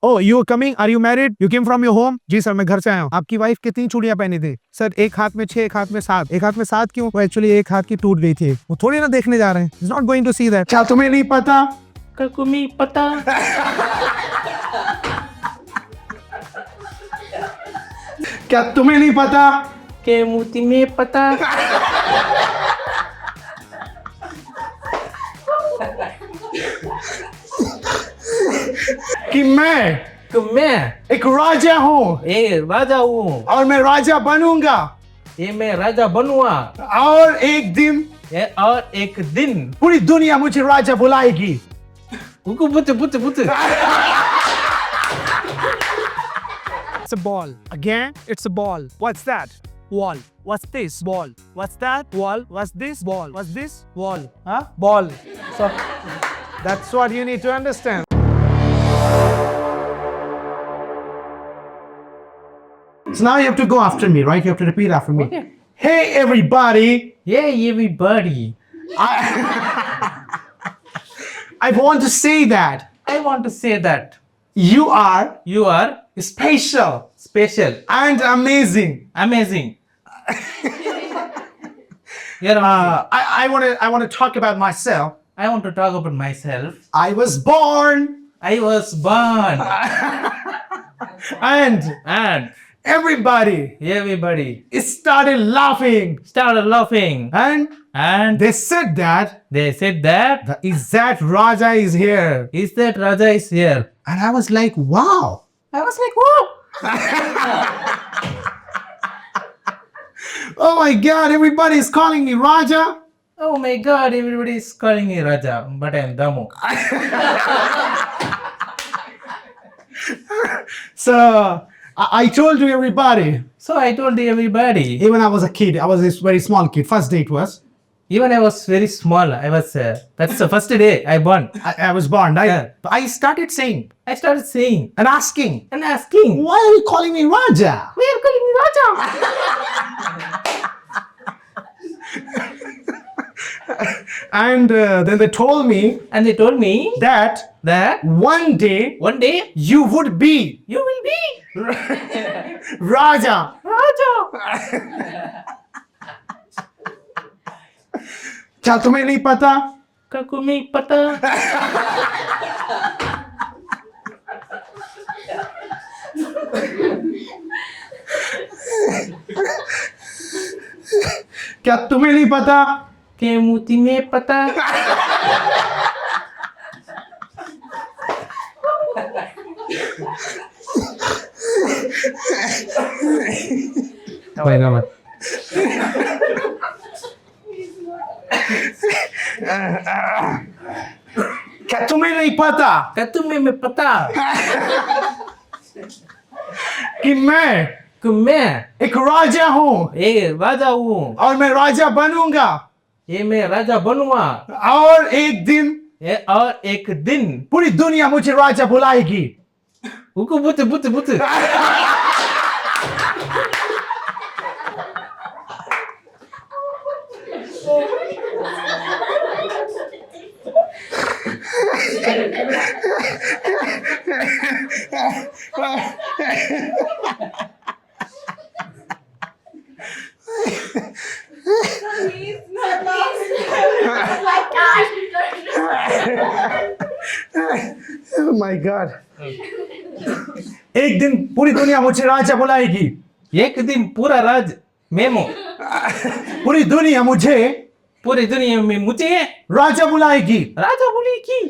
Oh, you are coming? Are you married? You came from your home? जी sir, मैं घर से आया हूँ। आपकी वाइफ कितनी चूड़ियां पहनी थी? सर, एक हाथ में 6, एक हाथ में 7। एक हाथ में 7 क्यों? वो एक्चुअली एक हाथ की टूट गई थी। वो थोड़ी ना देखने जा रहे हैं। He's not going to see that. क्या तुम्हें नहीं पता? Kakumi pata. क्या तुम्हें नहीं पता? Ke muti me pata. कि मैं मैं एक राजा हूँ ए राजा हूँ और मैं राजा बनूंगा ये मैं राजा बनूंगा और एक दिन और एक दिन पूरी दुनिया मुझे राजा बुलाएगी। कुकु पुत पुत पुत It's a ball. Again, it's a ball. What's that? Wall. What's this? Ball. What's that? Wall. What's this? Ball. What's this? Wall. Huh? Ball. So that's what you need to understand. So now you have to go after me, right? You have to repeat after me. Okay. Hey everybody. Hey everybody. I want to say that I want to say that you are you are special special and amazing. amazing You're amazing. I want to talk about myself. I want to talk about myself. I was born I was born and everybody everybody started laughing started laughing and they said that they said that the exact Raja is here. is that Raja is here. And I was like, wow. I was like, wow. Oh my God, everybody is calling me Raja. Oh my God, everybody is calling me Raja, but I am Damu. So I told you everybody, So I told everybody, even I was a kid, I was a very small kid, first day it was. even I was very small, I was, that's the first day I born. I was born. Yeah. I started saying I started saying and asking, and asking, why are you calling me Raja? why are you calling me Raja? And then they told me And they told me that that one day one day you would be you will be Raja. Raja. क्या तुम्हें नहीं पता? Kakumi pata. क्या तुम्हें नहीं पता? Ke muti me pata. Wait, no, क्या तुम्हें नहीं पता Kakumi me pata. कि मैं मैं एक राजा हूँ ए राजा हूँ और मैं राजा बनूंगा ये मैं राजा बनूंगा और एक दिन और एक दिन पूरी दुनिया मुझे राजा बुलाएगी। कुकु पुत पुत पुत He's not lost. Oh my gosh. Oh my God. एक दिन पूरी दुनिया मुझे राजा बुलाएगी। एक दिन पूरा राज मेमो पूरी दुनिया मुझे पूरी दुनिया में मुझे राजा बुलाएगी। राजा बोलेगी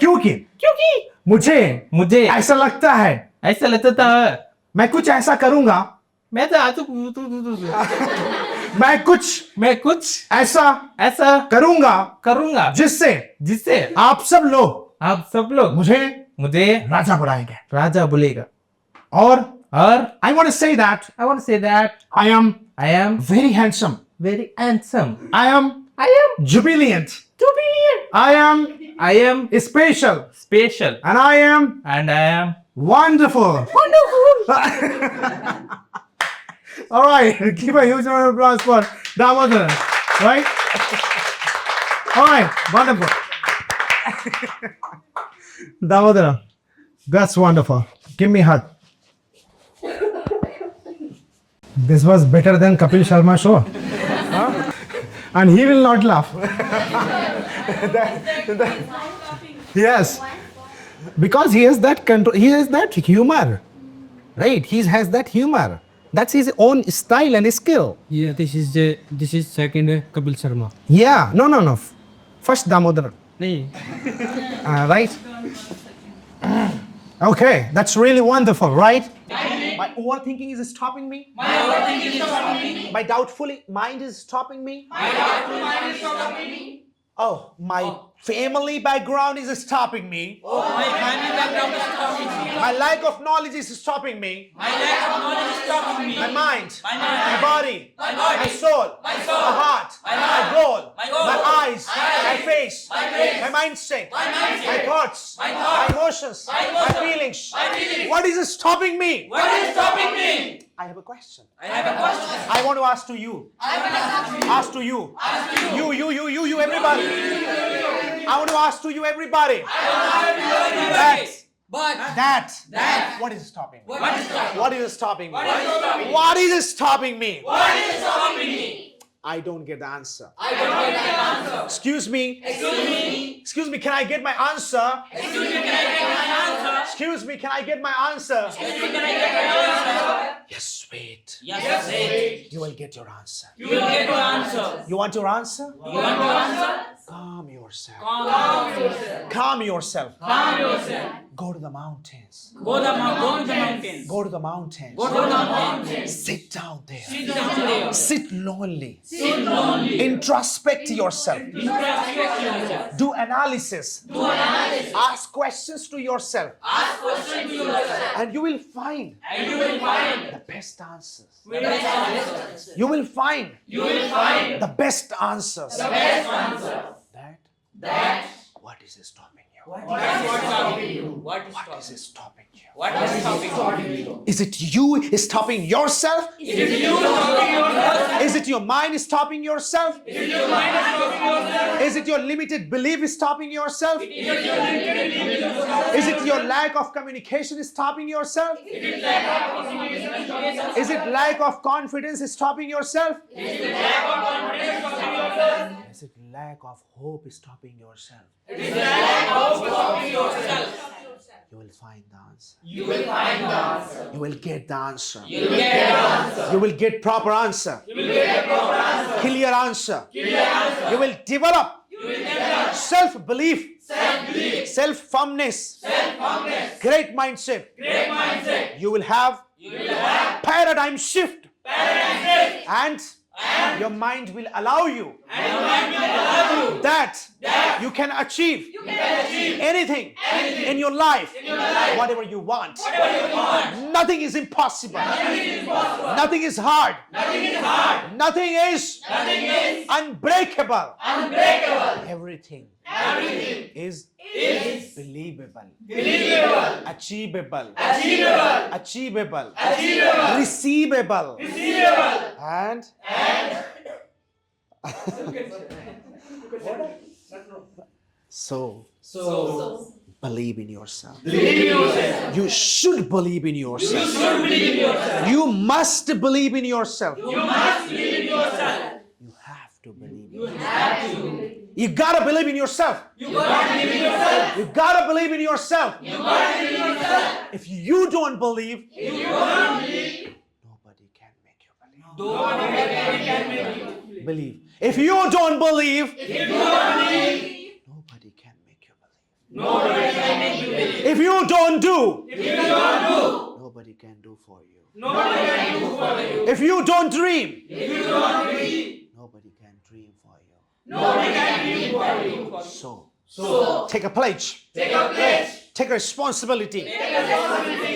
क्योंकि मुझे ऐसा लगता है लगता था मैं कुछ ऐसा करूंगा मैं तो मैं कुछ ऐसा करूंगा जिससे आप सब लोग मुझे राजा बुलाएंगे। राजा बोलेगा और I want to say that want to say that I am very handsome I am jubilant I am special and I am wonderful. All right, give a huge round of applause for Damodar, right? All right, wonderful. Damodar, That's wonderful. Give me a hug. This was better than Kapil Sharma show. Huh? And he will not laugh. Yes. Because he has that control, he has that humor. Right? He has that humor. That's his own style and skill. Yeah, this is second Kapil Sharma. Yeah. No. First Damodar. नहीं. Right? Okay, that's really wonderful, right? My overthinking is stopping me. My doubtful mind is stopping me. Oh, my family background is stopping me. My lack of knowledge is stopping me. My mind, my body, my soul, my heart, my goal, my eyes, my face, my mindset, my thoughts, my emotions, my feelings. What is stopping me? I have a question. I want to ask to you. Ask to you. You, everybody. I want to ask to you, everybody. That. What is stopping me? What is stopping me? What is stopping me? I don't get the answer. Excuse me. Excuse me, can I get my answer? Excuse me, can I get my answer? Yes, wait. You will get your answer. You want your answer? Calm yourself. Calm yourself. Go to the mountains. Go to the mountains. Sit down there. Sit lonely. Introspect yourself. Do analysis. Ask questions to yourself. And you will find the best answers. You will find the best answers. That what is stopping you? What is stopping you? Is it you stopping yourself? Is it your mind stopping yourself? Is it your limited belief stopping yourself? Is it your lack of communication stopping yourself? Is it lack of confidence stopping yourself? Is it lack of hope stopping yourself? You will find the answer. You will get the answer. You will get proper answer. Clear answer. You will develop self-belief, self-firmness, great mindset. You will have paradigm shift. And your mind will allow you that you can achieve anything in your life, whatever you want. Nothing is impossible. Nothing is hard. Nothing is unbreakable. Everything is believable, achievable, receivable, and so believe in yourself. You should believe in yourself. You must believe in yourself. You have to believe in yourself. You gotta believe in yourself. You gotta believe in yourself. If you don't believe, nobody can make you believe. Believe. If you don't believe, nobody can make you believe. If you don't do, nobody can do for you. If you don't dream, nobody can dream for you. So take a pledge. Take responsibility.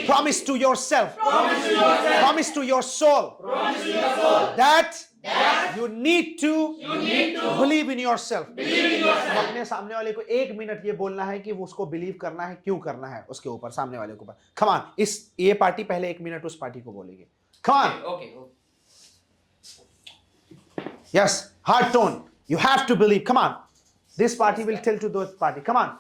Promise to yourself. Promise to your soul. That you need to believe in yourself. अपने सामने वाले को 1 minute ये बोलना है कि वो उसको बिलीव करना है, क्यों करना है उसके ऊपर, सामने वाले के ऊपर. Come on, ये पार्टी पहले 1 मिनट उस पार्टी को बोलेगी. Come on. Okay. Yes, hard tone. You have to believe. Come on. This party will tell to those party. Come on.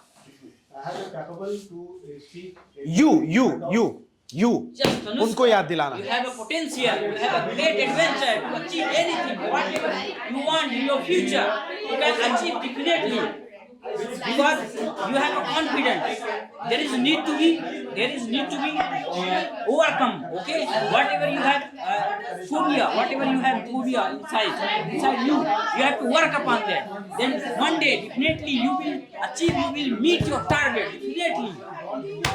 You. Just Tanushka, उनको याद दिलाना. you have a potential, you have a great adventure to achieve anything, whatever you want in your future, you can achieve definitely. Because you have a confidence. There is need to be overcome. Okay, whatever you have phobia inside you have to work upon that. Then one day definitely you will achieve. You will meet your target definitely.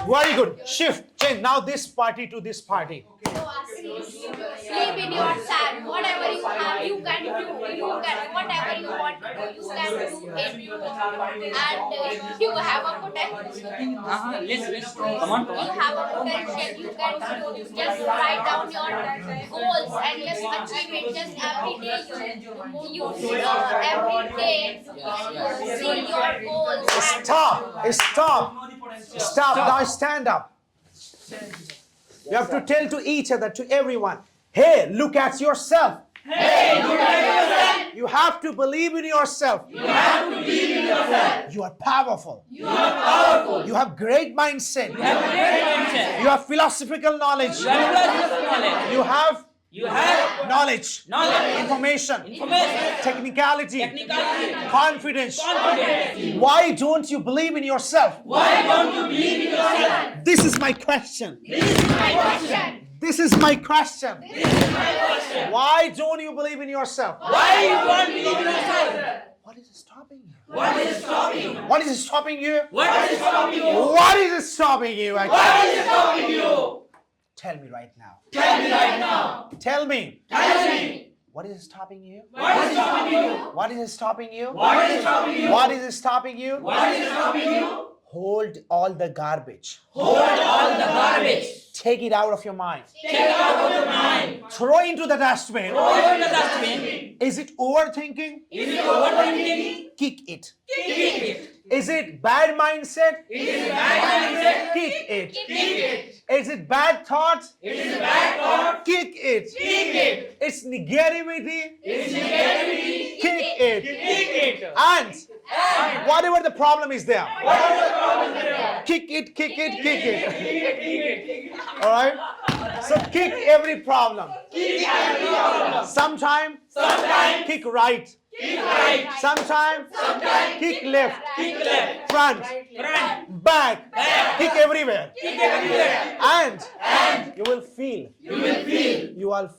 Very good. Shift. Change. Now this party to this party. Sleep in your sad. Whatever you have, you can do. You can whatever you want to do. You can do it. And you have a potential. Let's come on. You have a potential. You can do. Just write down your goals and just achieve it. Just every day every day see your goals. Stop. Now stand up. You have to tell to each other, to everyone, hey, look at yourself. You have to believe in yourself. You are powerful. You have great mindset. You have philosophical knowledge. You have knowledge, information, technicality, confidence. Why don't you believe in yourself? This is my question. This is my question. Why don't you believe in yourself? Why you don't believe in yourself? What is stopping you? What is stopping you? What is stopping you? What is stopping you? What is stopping you? What is stopping you? Tell me right now. Tell me right now. Tell me. Tell me. What is stopping you? What is stopping you? What is stopping you? What is stopping you? What is stopping you? What is stopping you? Hold all the garbage. Hold all the garbage. Take it out of your mind. Take it out of your mind. Throw into the dustbin. Throw it in the dustbin. Is it overthinking? Is it overthinking? Kick it. Kick it. Is it bad mindset? It is bad mindset. Kick it. Kick it. Is it bad thoughts? It is bad thought. Kick it. Kick it. It's negativity. It's negativity. Kick it. Kick it. And whatever the problem is there, What is the problem there? kick it, kick it, kick it. Kick it. Alright? So kick every problem. Kick every problem. Sometime Sometimes kick right. kick right. Sometime kick left. Kick left. Front. Front. Back. Kick everywhere. Kick everywhere. And you will feel You will feel. you are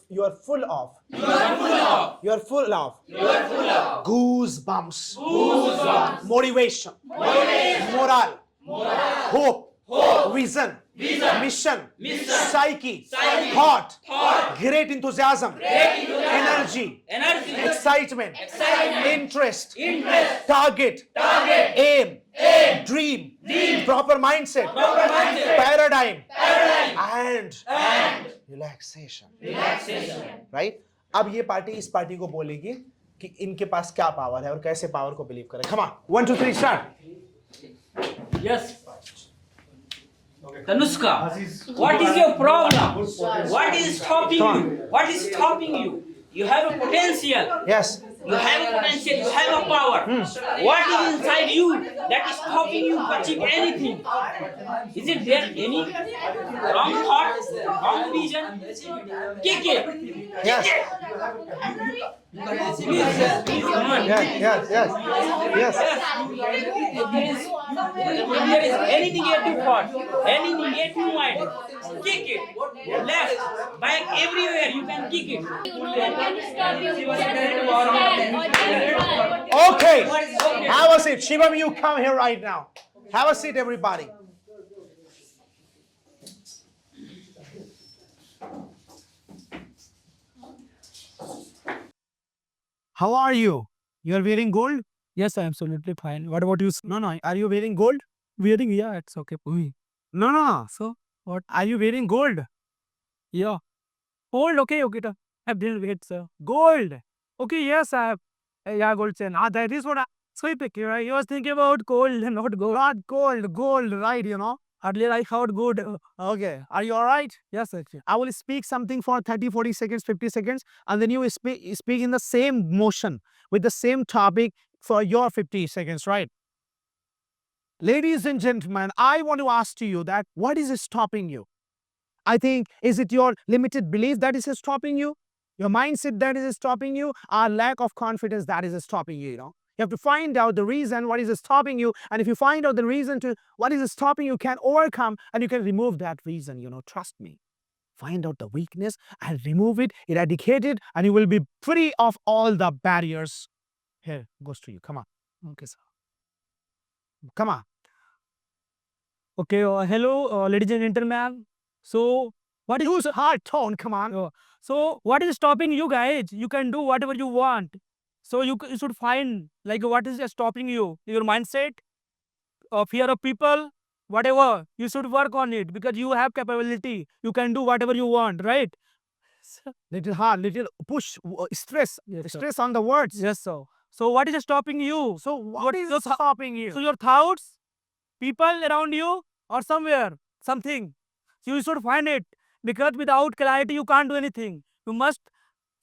full of You are full of. you are full of You are full of. goosebumps, Goosebumps. motivation, Motivation. morale, hope, Hope. vision, Vision. mission, Mission. psyche, Psyche. thought, Thought. great enthusiasm, Great enthusiasm. energy, Energy. excitement, Excitement. interest, Interest. target, Target. aim, Aim. dream, Dream. proper mindset, Proper mindset. paradigm, Paradigm. and And relaxation. relaxation. Right अब ये party इस party को बोलेगी कि इनके पास क्या power है और कैसे पावर को बिलीव करें. Come on 1 2 3 start. Yes. Tanushka, what is your problem? What is stopping Come you? What is stopping you? You have a potential. Yes You have a potential. You have a power. What is inside you that is stopping you to achieve anything? Is it there any wrong thought, wrong vision? Kick it. Yes Please, come on. Yes Yes. If there is any negative thought, any negative mind, kick it. Left, back, everywhere you can kick it. Okay, have a seat. Shivam, you come here right now. Have a seat, everybody. How are you? You are wearing gold? Yes, I'm absolutely fine. What about you? No, no. Are you wearing gold? Wearing? Yeah, it's okay. No, no. So, what? Are you wearing gold? Yeah. Gold, okay. I didn't wait, sir. Gold. Okay, yes, I have. Yeah, gold chain. That is what I. So picky, right? You was thinking about gold and not gold. Not gold, right? Earlier I heard good. Okay. Are you all right? Yes, actually. I will speak something for 30, 40 seconds, 50 seconds, and then you will speak in the same motion with the same topic for your 50 seconds, right? Ladies and gentlemen, I want to ask to you that what is stopping you? I think, is it your limited belief that is stopping you? Your mindset that is stopping you? Or lack of confidence that is stopping you, You have to find out the reason what is stopping you. And if you find out the reason to what is stopping you, can overcome and you can remove that reason, Trust me. Find out the weakness and remove it, eradicate it, and you will be free of all the barriers. Here, goes to you. Come on. Okay, sir. Come on. Okay, hello, ladies and gentlemen. So, what is Use a hard tone. Come on. so what is stopping you guys? You can do whatever you want. So you should find like what is stopping you? Your mindset, fear of people, whatever. You should work on it because you have capability. You can do whatever you want, right? Little hard, little push, stress, Yes, sir. stress on the words. Yes, sir. So what is stopping you? So what is your stopping you? So your thoughts, people around you, or somewhere, something. So you should find it because without clarity you can't do anything. You must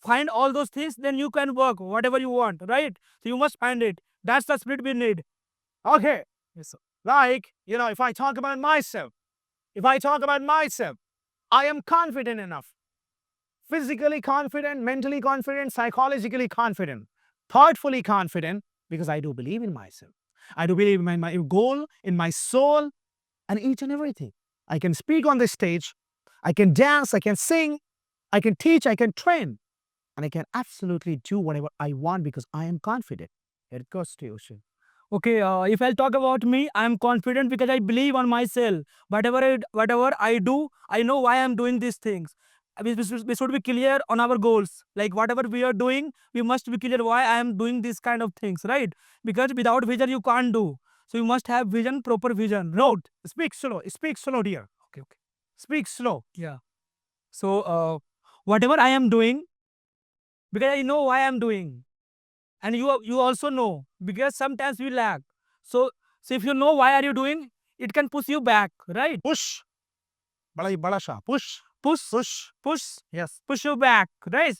find all those things, then you can work whatever you want, right? So you must find it. That's the spirit we need. Okay. Yes, sir. Like, if I talk about myself, I am confident enough. Physically confident, mentally confident, psychologically confident, thoughtfully confident, because I do believe in myself. I do believe in my goal, in my soul, and each and everything. I can speak on the stage, I can dance, I can sing, I can teach, I can train, and I can absolutely do whatever I want because I am confident. Here it goes to you, Shin. Okay, if I'll talk about me, I'm confident because I believe on myself. Whatever I do, I know why I'm doing these things. We should be clear on our goals. Like whatever we are doing, we must be clear why I am doing these kind of things, right? Because without vision, you can't do. So you must have vision, proper vision. Road. Speak slow, dear. Okay, okay. Speak slow. Yeah. So whatever I am doing, because I know why I'm doing, and you also know because sometimes we lag. So if you know why are you doing, it can push you back, right? Push. Bada sha. Push. Yes, push you back, right?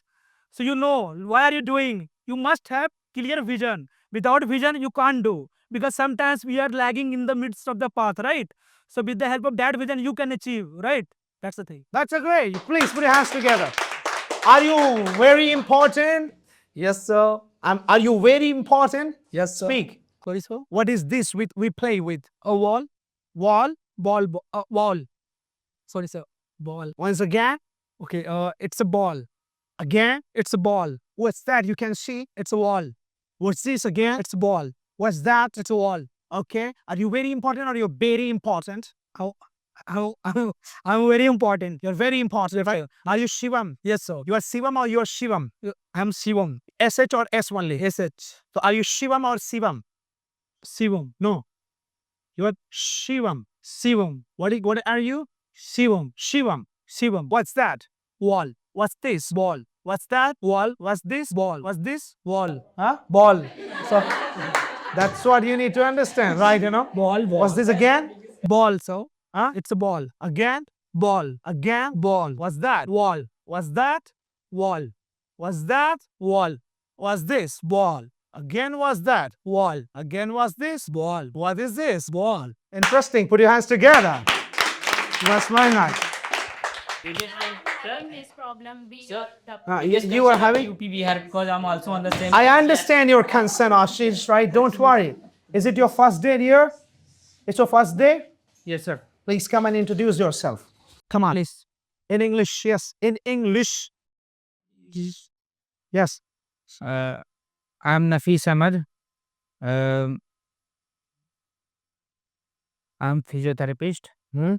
So you know why are you doing. You must have clear vision. Without vision, you can't do because sometimes we are lagging in the midst of the path, right? So with the help of that vision, you can achieve, right? That's the thing. That's a great. Please put your hands together. Are you very important? Yes, sir. Are you very important? Yes, sir. Speak. Sorry, sir. What is this we play with? A wall, Wall. wall. Sorry, sir. Ball. Once again. Okay, it's a ball. Again. It's a ball. What's that? You can see. It's a wall. What's this again? It's a ball. What's that? It's a wall. Okay. Are you very important or you're very important? I'm very important. You're very important, right? Are you Shivam? Yes, sir. You are Shivam or you're Shivam? I'm Shivam. SH or S only? SH. So are you Shivam or Shivam? Shivam. No. You are Shivam. Shivam. What are you? Shivam. Shivam. What's that? Wall. What's this? Ball. What's that? Wall. What's this? Ball. What's this? Wall. Huh? Ball. So that's what you need to understand, right? Ball. What's this again? Ball, sir. Huh? It's a ball. Again? Ball. Again? Ball. What's that? Wall. What's that? Wall. What's that? Wall. What's this? Ball. Again, what's that? Wall. Again, what's this? Ball. What is this? Ball. Interesting. Put your hands together. You must mind that. Having this problem, we Sir. You were having. UPB here because I'm also on the same. I understand your concern, Ashish, right? Don't worry. Is it your first day here? It's your first day? Yes, sir. Please come and introduce yourself. Come on. Please. In English, yes. In English. Yes. I'm Nafis Ahmed. I'm physiotherapist. Hmm?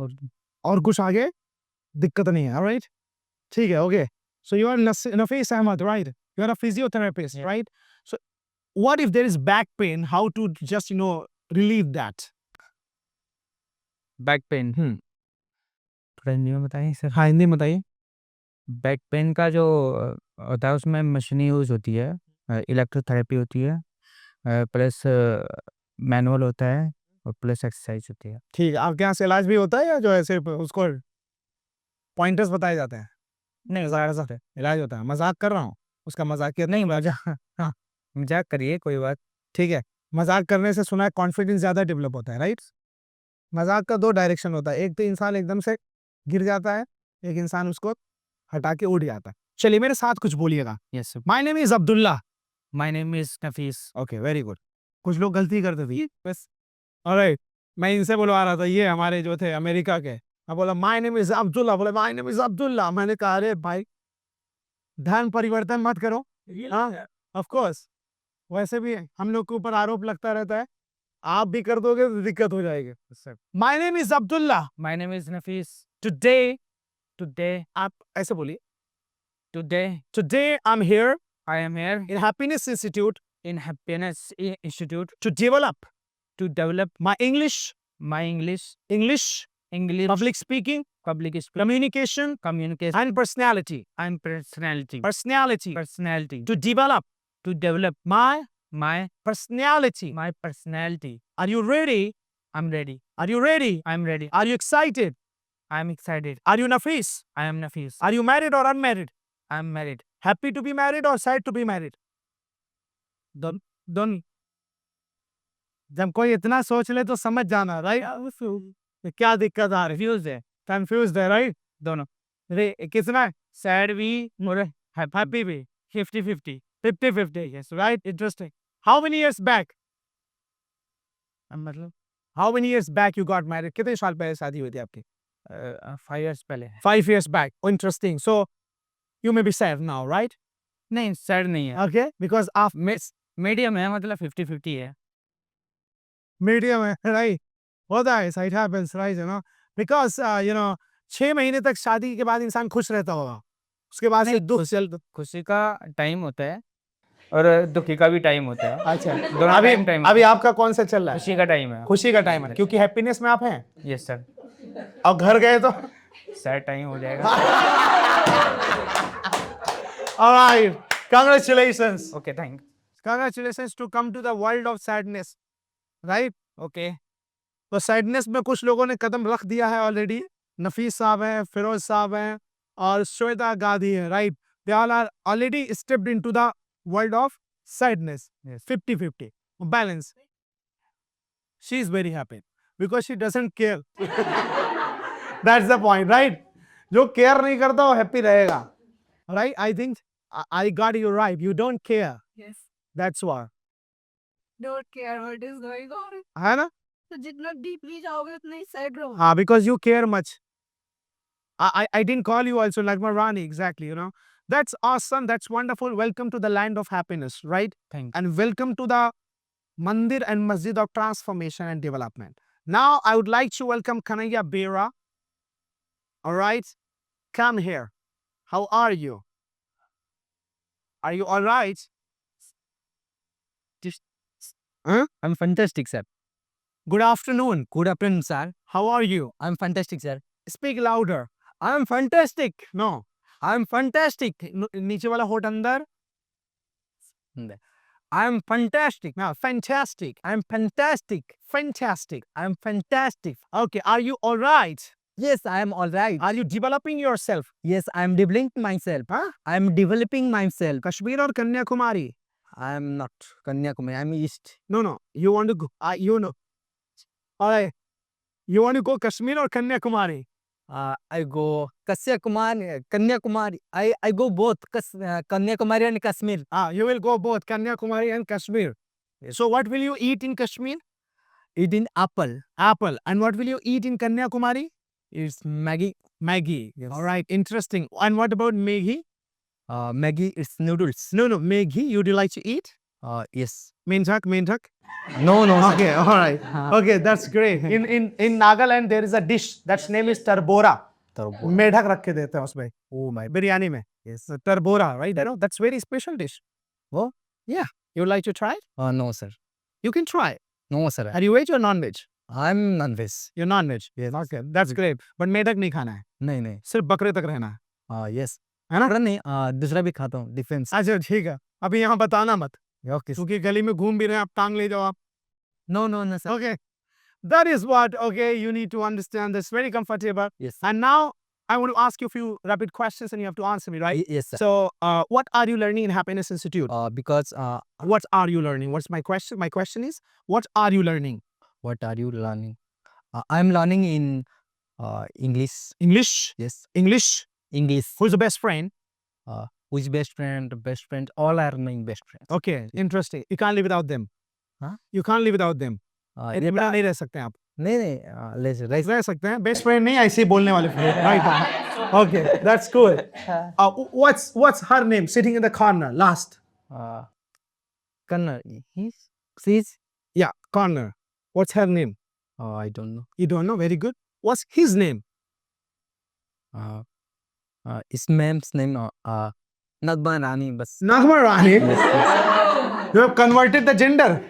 और और कुछ आगे दिक्कत नहीं है, all right? ठीक है, okay. So you are Nafis Ahmed, right? You are a physiotherapist, Yeah. right? So what if there is back pain? How to just, relieve that? Back pain थोड़ा हिंदी में बताइए सर. हाँ, हिंदी में बताइए. बैक पेन का जो होता है उसमें मशीनी यूज होती है, इलेक्ट्रोथेरेपी होती है, प्लस मैनुअल होता है और प्लस एक्सरसाइज होती है. ठीक है, आपके यहाँ से इलाज भी होता है या जो ऐसे उसको पॉइंटर्स बताए जाते हैं? नहीं मजाक है, इलाज होता है. मजाक कर रहा हूँ, उसका मजाकियत नहीं मजाक, हाँ मजाक करिए कोई बात. ठीक है. मजाक करने से सुना है कॉन्फिडेंस ज्यादा डेवलप होता है, राइट? मजाक का 2 डायरेक्शन होता है, एक तो इंसान एकदम से गिर जाता है, एक इंसान उसको हटा के उड़ जाता है। चलिए मेरे साथ कुछ बोलिएगा। Yes, sir. My name is Abdullah. My name is Nafis. Okay, very good. कुछ लोग गलती करते थे बस। ऑलराइट, मैं इनसे बुलवा रहा था, ये हमारे जो थे अमेरिका के। मैं बोला माय नेम इज अब्दुल्ला, बोले माय नेम इज अब्दुल्ला। मैंने कहा अरे भाई ध्यान परिवर्तन मत करो। हाँ, ऑफ कोर्स वैसे भी हम लोग के ऊपर आरोप लगता रहता है, आप भी कर दोगे तो दिक्कत हो जाएगी। My name is Abdullah. My name is Nafis. Today, Today, आप ऐसे बोलिए, today today I am here I am here in happiness institute in Happiness Institute to develop to develop my English, my English, English, public speaking, public speaking, communication, communication, and personality. and personality. Personality. To develop My my personality. personality. Are you ready? I'm ready. Are you ready? I'm ready. Are you excited? I'm excited. Are you Nafis? I am Nafis. Are you married or unmarried? I'm married. Happy to be married or sad to be married? दोनों। जब कोई इतना सोच ले तो समझ जाना, right? क्या दिक्कत आ रही Confused है कंफ्यूज है, राइट? दोनों. रे कितना है? Sad भी और हैप्पी भी 50-50. 50-50, yes, right? Interesting. How many years back? मतलब How many years back you got married? कितने साल पहले शादी हुई थी आपकी? 5 years पहले. 5 years back. Oh, interesting. So you may be sad now, right? नहीं, sad नहीं है. Okay, because after Medium है, मतलब 50-50 है. medium है, right? होता है, it happens, right? You know, because 6 महीने तक शादी के बाद इंसान खुश रहता होगा, उसके बाद से दुख चल। खुशी का टाइम होता है और दुखी का भी टाइम होता है. अच्छा, दोनों अभी टाइम अभी आपका कौन सा चल रहा है? खुशी का टाइम है. खुशी का टाइम है, क्योंकि हैप्पीनेस में आप हैं, यस सर. और घर गए तो सैड टाइम हो जाएगा. alright, congratulations. Okay, thank. Congratulations to come to the world of sadness, right? Okay. तो सैडनेस में कुछ लोगों ने कदम रख दिया है ऑलरेडी। नफीस साहब हैं, फिरोज साहब हैं और श्वेता गांधी है, right? They all are already stepped into the world of sadness. Yes. 50-50 balance. She is very happy because she doesn't care. That's the point, right? जो केयर नहीं करता वो हैप्पी रहेगा, right? I think I got you right, you don't care, Yes. That's why, Don't care what is going on. है ना? तो जितना deeply जाओगे उतना ही सैड रहोगे. Ah, because you care much. I didn't call you also like Marani, exactly, That's awesome. That's wonderful. Welcome to the land of happiness, right? Thank. And welcome to the Mandir and Masjid of transformation and development. Now, I would like to welcome Kanaya Bera. All right? Come here. How are you? Are you all right? I'm fantastic, sir. Good afternoon. Good afternoon, sir. How are you? I'm fantastic, sir. Speak louder. I'm fantastic. No. I'm fantastic. नीचे वाला होठ अंदर. I'm fantastic. Now, fantastic. I'm fantastic. Fantastic. I'm fantastic. Okay, are you all right? Yes, I am all right. Are you developing yourself? Yes, I'm developing myself. Huh? I'm developing myself. Kashmir or Kanyakumari? I'm not Kanyakumari. I'm East. No. You want to go? All right. You want to go Kashmir or Kanyakumari? I go Kanyakumari. I go both Kanyakumari and Kashmir. You will go both Kanyakumari and Kashmir. Yes. So what will you eat in Kashmir? Eating apple. Apple. And what will you eat in Kanyakumari? It's Maggie. Maggie. Yes. All right. Interesting. And what about Maggi? Maggie is noodles. No. Maggi. Would you like to eat? Yes. Menthak. No. Sir. Okay. All right. Okay. That's great. In Nagaland, there is a dish that's name is tarbora. मेढक रख के देते हैं उसमें, Oh my. Biryani में. Yes. Tarbora, right? That's very special dish. Oh? Yeah. You would like to try it? No, sir. You can try it. No, sir. Are you veg or non-veg? I'm non-veg. You're non-veg. Yes. Okay. That's great. But मेढक नहीं खाना है. नहीं. सिर्फ बकरे तक रहना है. Yes. है ना? नहीं, दूसरा भी खाता हूँ. डिफेंस. अच्छा ठीक है. अभी यहाँ बताना मत. Okay. क्योंकि गली में घूम भी रहे हैं, आप टांग ले जाओ आप. No, sir. Okay. That is what, okay, you need to understand. That's very comfortable. Yes. And now, I want to ask you a few rapid questions and you have to answer me, right? Yes, sir. So, what are you learning in Happiness Institute? Because What are you learning? What's my question? My question is, what are you learning? what are you learning? I'm learning in English. English? Yes, English? English. Who's the best friend? Who's best friend? Best friend. All are my best friends. Okay, interesting. You can't live without them. Huh? You can't live without them. ये बिना नहीं रह सकते आप. नहीं ले रह सकते हैं. Best friend नहीं ऐसे ही बोलने वाले friend. Right. Okay, that's cool. What's her name sitting in the corner? Last. Kannada. She's. Yeah, corner. What's her name? I don't know. You don't know? Very good. What's his name? His mom's name. Nagma Rani. Bas. Nagma Rani. You have converted the gender.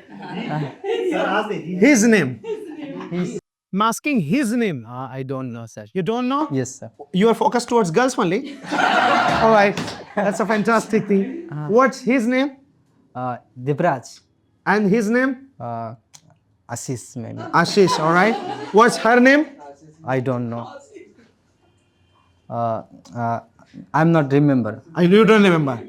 His name. I'm asking his name. I don't know, sir. You don't know? Yes, sir. You are focused towards girls only. All right. That's a fantastic thing. What's his name? Dibraj. And his name? Ashish maybe. Ashish. All right. What's her name? I don't know. I'm not remember. You don't remember.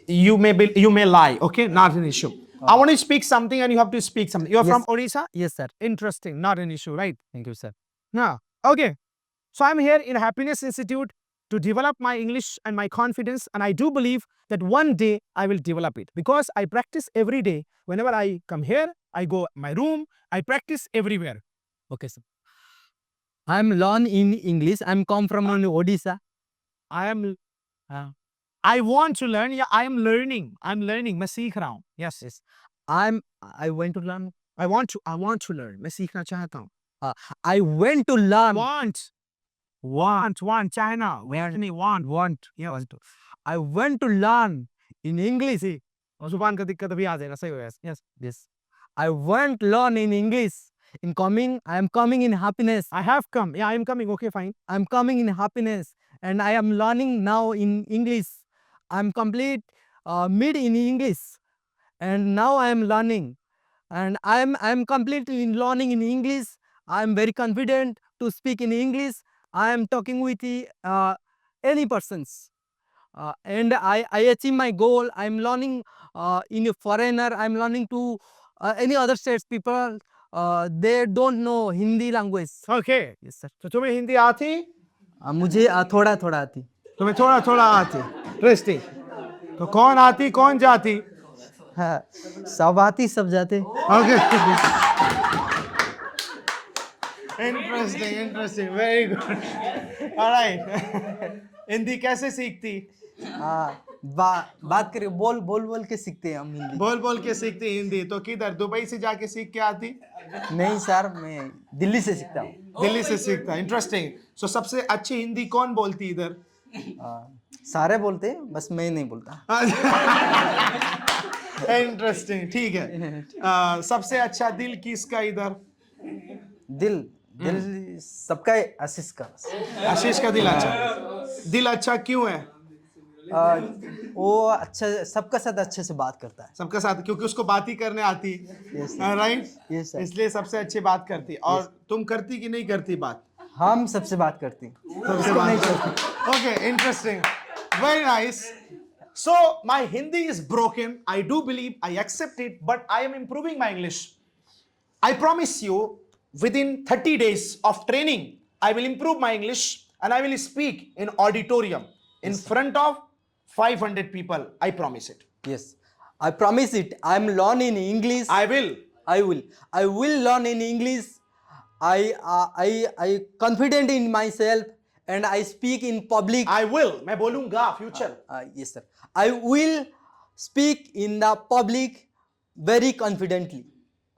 You may lie. Okay, not an issue. I want to speak something and you have to speak something. You are from Odisha? Yes, sir. Interesting. Not an issue, right? Thank you, sir. Yeah. Okay. So I'm here in Happiness Institute to develop my English and my confidence, and I do believe that one day I will develop it because I practice every day. Whenever I come here, I go my room, I practice everywhere. Okay, sir. I'm learn in English. I'm come from Odisha. I want to learn. Yeah, I am learning. मैं सीख रहा हूँ. Yes. I went to learn. I want to learn. मैं सीखना चाहता हूँ. I went to learn. Want. China. Where? Want. Yeah. I went to learn in English. और जुबान का दिक्कत भी आ जाएगा. सही होगा. Yes. I went to learn in English. I am coming in happiness. I have come. Yeah, I am coming. Okay, fine. I'm coming in happiness, and I am learning now in English. I'm complete mid in English, and now I am learning, and I'm complete in learning in English. I am very confident to speak in English. I am talking with any persons, and I achieve my goal. I'm learning in a foreigner. I'm learning to any other states people. They don't know Hindi language. Okay. Yes, sir. तो तुम्हें हिंदी आती? मुझे थोड़ा थोड़ा आती. तुम्हें थोड़ा आती. Interesting. तो कौन आती कौन जाती? हाँ, सब आती सब जाते. Okay. Interesting. Very good. All right. Hindi कैसे सीखती? बात करें बोल के सीखते हैं हम हिंदी. बोल के सीखती हिंदी. तो किधर दुबई से जाके सीख के आती? नहीं सर, मैं दिल्ली से सीखता हूँ. दिल्ली से सीखता. इंटरेस्टिंग. सो सबसे अच्छी हिंदी कौन बोलती इधर? सारे बोलते हैं, बस मैं नहीं बोलता. इंटरेस्टिंग. ठीक है. सबसे अच्छा दिल किसका इधर? दिल सबका आशीष का. आशीष का दिल अच्छा. दिल अच्छा क्यों है? वो अच्छा सबका साथ अच्छे से बात करता है. सबका साथ क्योंकि उसको बात ही करने आती. राइट. इसलिए सबसे अच्छी बात करती. और तुम करती कि नहीं करती बात? हम सबसे बात करती. Okay, interesting. Very nice. So my Hindi is broken. I do believe I accept it, but I am improving my English. I promise you, within 30 days of training, I will improve my English and I will speak in auditorium in front of 500 people. I promise it. Yes, I promise it. I am learning English. I will learn in English. I confident in myself and I speak in public. I will. मैं बोलूँगा future. Yes sir. I will speak in the public very confidently.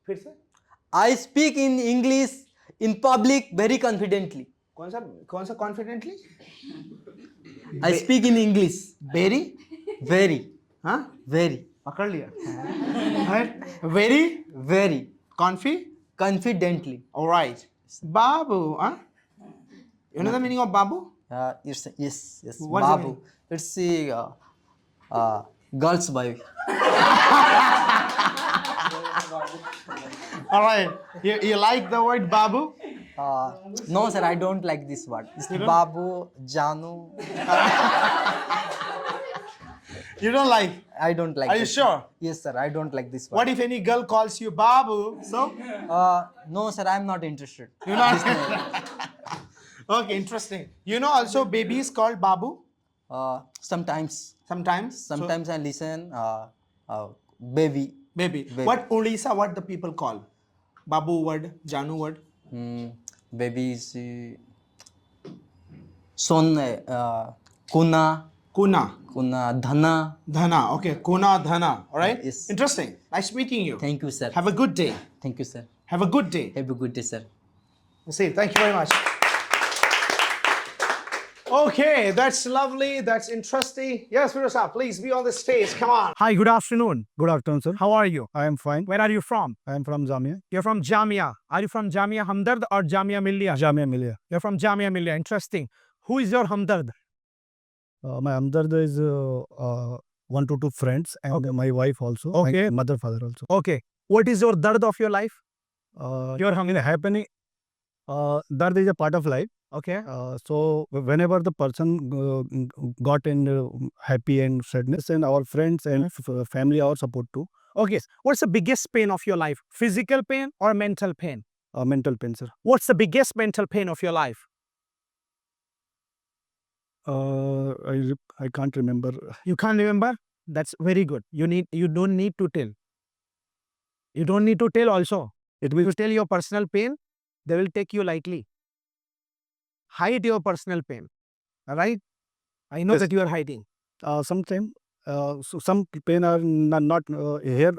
फिर से? I speak in English in public very confidently. कौन सा confidently? I speak in English. Very. हाँ? Very. पकड़ लिया. Very. Confidently. All right. Babu, huh? You know the meaning of Babu? Yes. What's the Babu. meaning? It's a girl's boy. All right. You like the word Babu? No, sir, I don't like this word. It's Babu, Janu. You don't like? I don't like Are you this. sure? Yes, sir, I don't like this word. What if any girl calls you Babu? So? No, sir, I'm not interested. You're not. Okay, interesting. You know also baby is called Babu? Sometimes. Sometimes? Sometimes I listen, baby. Baby. Baby. What Odisha, what the people call? Babu word, Janu word? Baby is son, kuna, Kuna. dhana. Dhana. Okay, Kuna Dhana. Alright? Yes. Interesting. Nice meeting you. Thank you, sir. Have a good day. Thank you, sir. Have a good day. Have a good day, sir. See, thank you very much. Okay, that's lovely. That's interesting. Yes, Firosa, please be on the stage. Come on. Hi, good afternoon. Good afternoon, sir. How are you? I am fine. Where are you from? I am from Jamia. You're from Jamia. Are you from Jamia Hamdard or Jamia Millia? Jamia Millia. You're from Jamia Millia. Interesting. Who is your Hamdard? My Amdard is 1 to 2 friends and my wife also. Okay. My mother, father also. Okay. What is your dard of your life? Your happening. Dard is a part of life. Okay. So whenever the person got in happy and sadness, and our friends and family are support too. Okay. What's the biggest pain of your life? Physical pain or mental pain? Mental pain, sir. What's the biggest mental pain of your life? I can't remember. You can't remember? That's very good. You don't need to tell. You don't need to tell also. It If you will. tell your personal pain, they will take you lightly. Hide your personal pain. Alright? I know Yes. that you are hiding. Sometime. So some pain are not here.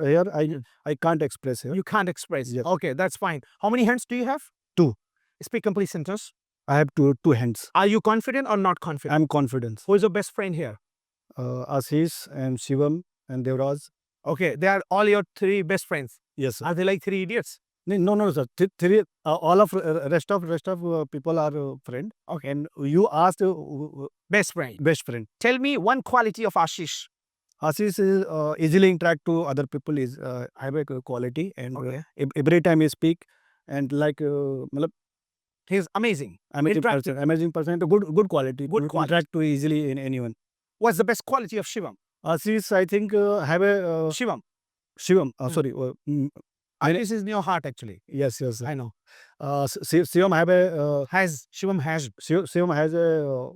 I can't express here. You can't express. Yes. Okay, that's fine. How many hands do you have? 2. Speak complete sentence. I have two hands. Are you confident or not confident? I'm confident. Who is your best friend here? Ashish and Shivam and Devraj. Okay, they are all your 3 best friends. Yes, sir. Are they like 3 idiots? No, sir. Three. All of rest of people are friend. Okay. And you asked Best friend. best friend. Tell me one quality of Ashish. Ashish is easily interact to other people. Is have a quality and Okay. every time he speak and like matlab, He's amazing. amazing Interactive. person. Amazing person. Good quality. Good quality. Interact to easily in anyone. What's the best quality of Shivam? Ashish, I think have a Shivam. Shivam. Sorry. Ashish is in your heart actually. Yes. I know. Shivam have a Shivam has Shivam has a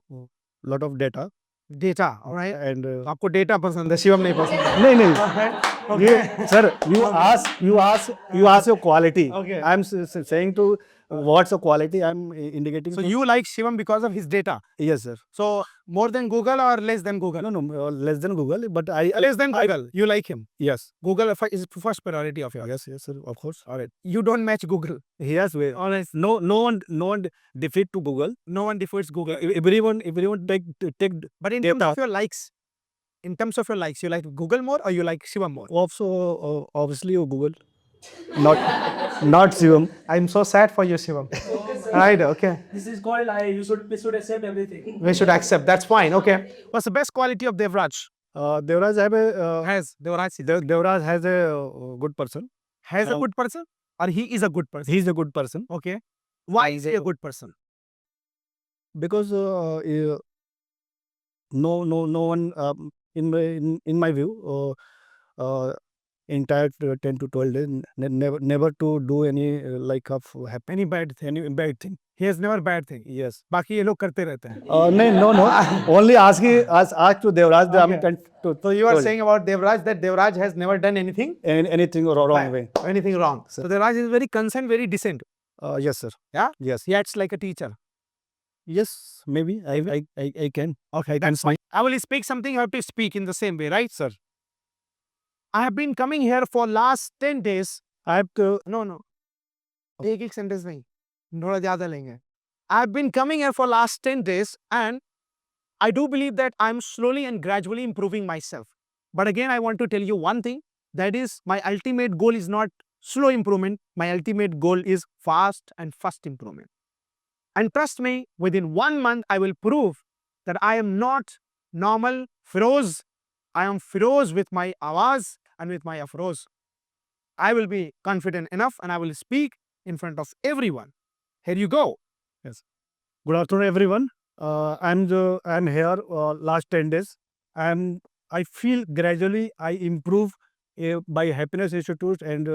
lot of data data. Alright. and आपको data पसंद है, शिवम नहीं पसंद है. नहीं ये sir you ask your quality. Okay. I'm saying to what's the quality I'm indicating. So to- you like Shivam because of his data. Yes, sir. So more than Google or less than Google? No, less than Google, but I Less than Google. You like him. yes, Google is first priority of yours. yes, sir, of course. All right. You don't match Google. Yes, way. Honest. No one defeat to Google. No one defeats Google. Everyone take But in data. terms of your likes, you like Google more or you like Shivam more? Also obviously Google, not Shivam. I'm so sad for you, Shivam. Right, okay. This is called we should accept everything. We should accept. That's fine. Okay. What's the best quality of Devraj? Devraj have a Devraj has a good person. Has a good person or he is a good person? He's a good person Okay. Why is he a good person? because no one in my view entire 10 to 12 days never to do any like of Any bad thing? He has never bad thing. yes. बाकी ये लोग करते रहते हैं. No. Only ask to Devraj. I mean, Okay. 10 to So you are 12. saying about Devraj that Devraj has never done anything anything wrong way. anything wrong. So Devraj is very concerned, very decent. Yes, sir. Yeah? Yes. He acts like a teacher. Yes. Maybe I can. Okay, that's fine. I will speak something, you have to speak in the same way, right, sir? I have been coming here for last 10 days. I have to. No. एक sentence नहीं. थोड़ा ज़्यादा लेंगे. I have been coming here for last 10 days and I do believe that I'm slowly and gradually improving myself. But again, I want to tell you one thing. That is, my ultimate goal is not slow improvement. My ultimate goal is fast and fast improvement. And trust me, within 1 month, I will prove that I am not normal Firoz. I am Firoz with my awaz and with my afroz. I will be confident enough and I will speak in front of everyone. Here you go. Good afternoon, everyone. I'm here last 10 days. I feel gradually I improve by Happiness Institute, and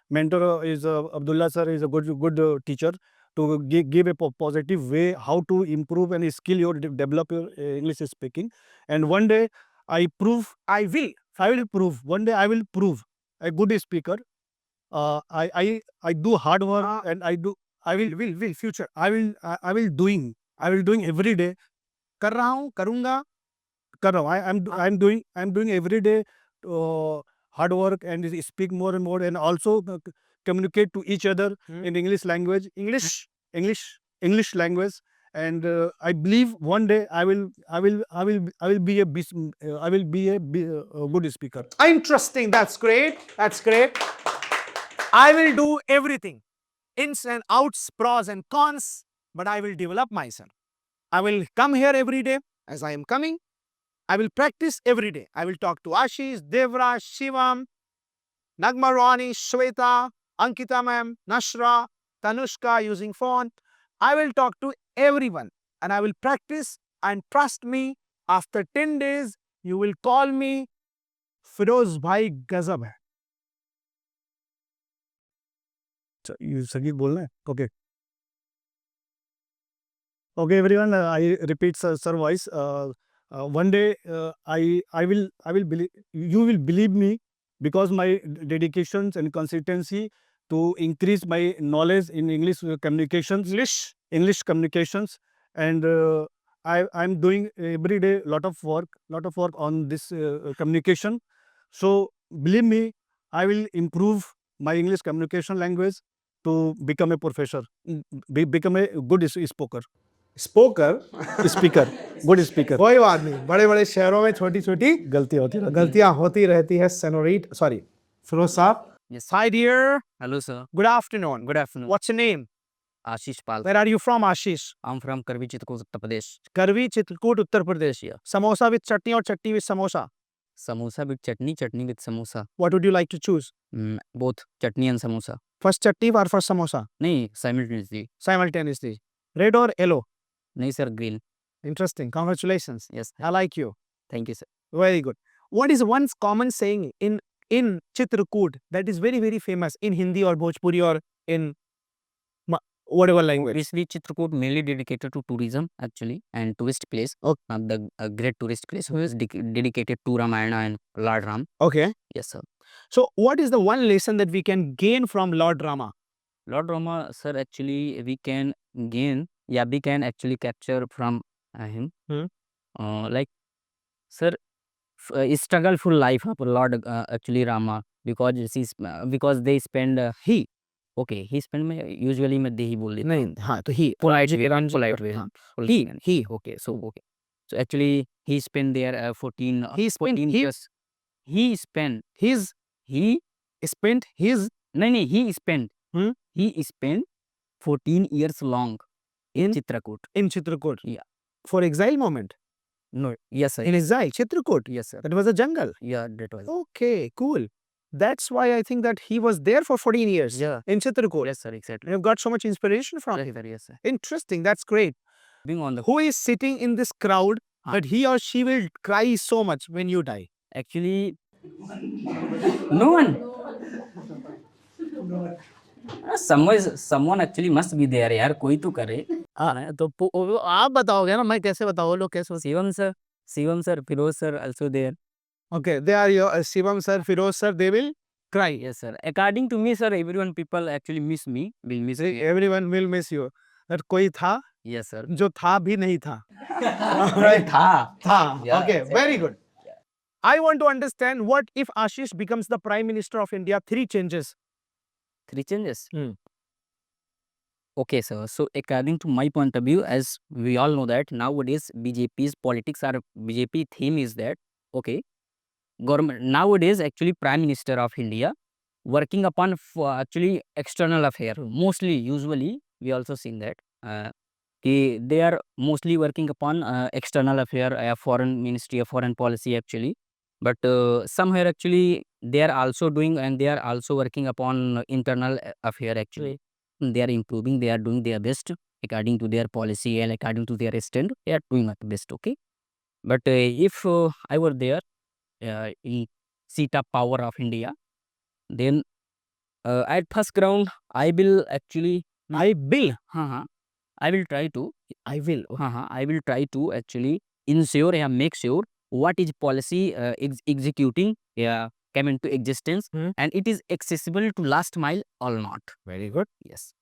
mentor is Abdullah Sir is a good teacher to give a positive way how to improve and skill your develop your English speaking. And one day I will prove one day I will prove a good speaker. I do hard work, and I will future. I will doing every day. कर रहा हूँ, करूँगा, कर रहा हूँ. I'm doing every day hard work and speak more and more, and also communicate to each other in English language, English language. And I believe one day I will be a good speaker. Interesting. That's great. That's great. I will do everything. Ins and outs, pros and cons, but I will develop myself. I will come here every day as I am coming. I will practice every day. I will talk to Ashish, Devra, Shivam, Nagma Rani, Shweta, Ankita ma'am, Nashra, Tanushka using phone. I will talk to everyone and I will practice, and trust me, after 10 days, you will call me Firoz Bhai Gazab hai. You Sangeet बोलना है? Okay. Okay, everyone. I repeat sir voice. One day I will believe, you will believe me, because my dedications and consistency to increase my knowledge in English communications, English communications, and I'm doing every day lot of work on this communication. So believe me, I will improve my English communication language to become a professor, become a good speaker. Speaker. Good speaker. कोई बात नहीं, बड़े बड़े शहरों में छोटी छोटी गलतियां होती रहती है. Senorita, sorry, Firoz साहब. Yes. Hi dear. Hello, sir. Good afternoon. Good afternoon. What's your name? Ashish Pal. Where are you from, Ashish? I'm from Karvi Chitkut, Uttar Pradesh. Karvi, Chitkut, Uttar Pradesh. Yeah. Samosa with chutney or chutney with samosa? Samosa with chutney, chutney with samosa. What would you like to choose? Both chutney and samosa. First chutney or first samosa? नहीं, simultaneously. Simultaneously. Red or yellow? नहीं, sir, green. Interesting. Congratulations. Yes. I like you. Thank you, sir. Very good. What is one common saying in Chitrakoot that is very, very famous in Hindi or Bhojpuri or in whatever language? Obviously, Chitrakoot mainly dedicated to tourism, actually, and tourist place. Okay. The great tourist place who is dedicated to Ramayana and Lord Ram. Okay. Yes, sir. So, what is the one lesson that we can gain from Lord Rama? Lord Rama, sir, actually, we can gain, we can actually capture from him. Like, sir, struggleful life of Lord actually Rama, because they spend he spend में usually मैं दे ही बोल देता नहीं, हाँ, तो he polite way. हाँ, He okay, so actually he spent there 14 years. He spent his he spent 14 years long in Chitrakoot. in Chitrakoot. Yeah. For exile moment. No, yes, sir. In exile, Chitrakoot. Yes, sir. That was a jungle. Yeah, that was. Okay, cool. That's why I think that he was there for 14 years. Yeah. In Chitrakoot. Yes, sir, exactly. You've got so much inspiration from him. Yes, sir. Interesting. That's great. Being on the Who is sitting in this crowd, but he or she will cry so much when you die? actually no one. Someone actually must be there यार, कोई तो करे. तो आप बताओगे ना, मैं कैसे बताऊँ, लोग कैसे? Shivam sir, Firoz sir also there. Okay, they are your Shivam sir, Firoz sir, they will cry. Yes, sir. According to me, sir, people actually miss me. Will miss me. Everyone will miss you. That कोई था Yes, sir. जो था भी नहीं था. Right. था. Yeah, Okay, exactly. very good. I want to understand, what if Ashish becomes the Prime Minister of India? 3 changes. 3 changes. Okay, sir. So according to my point of view, as we all know that nowadays BJP theme is that, okay, government nowadays actually Prime Minister of India working upon actually external affair. Usually we also seen that they are mostly working upon external affair, foreign ministry of foreign policy actually. But somewhere actually they are also doing, and they are also working upon internal affair actually. they are improving, they are doing their best according to their policy and according to their stand. They are doing their best, okay. But if I were there in seat of power of India, then at first ground I will actually I will try to I will try to actually ensure and make sure what is policy executing came into existence, and it is accessible to last mile or not. Very good. Yes.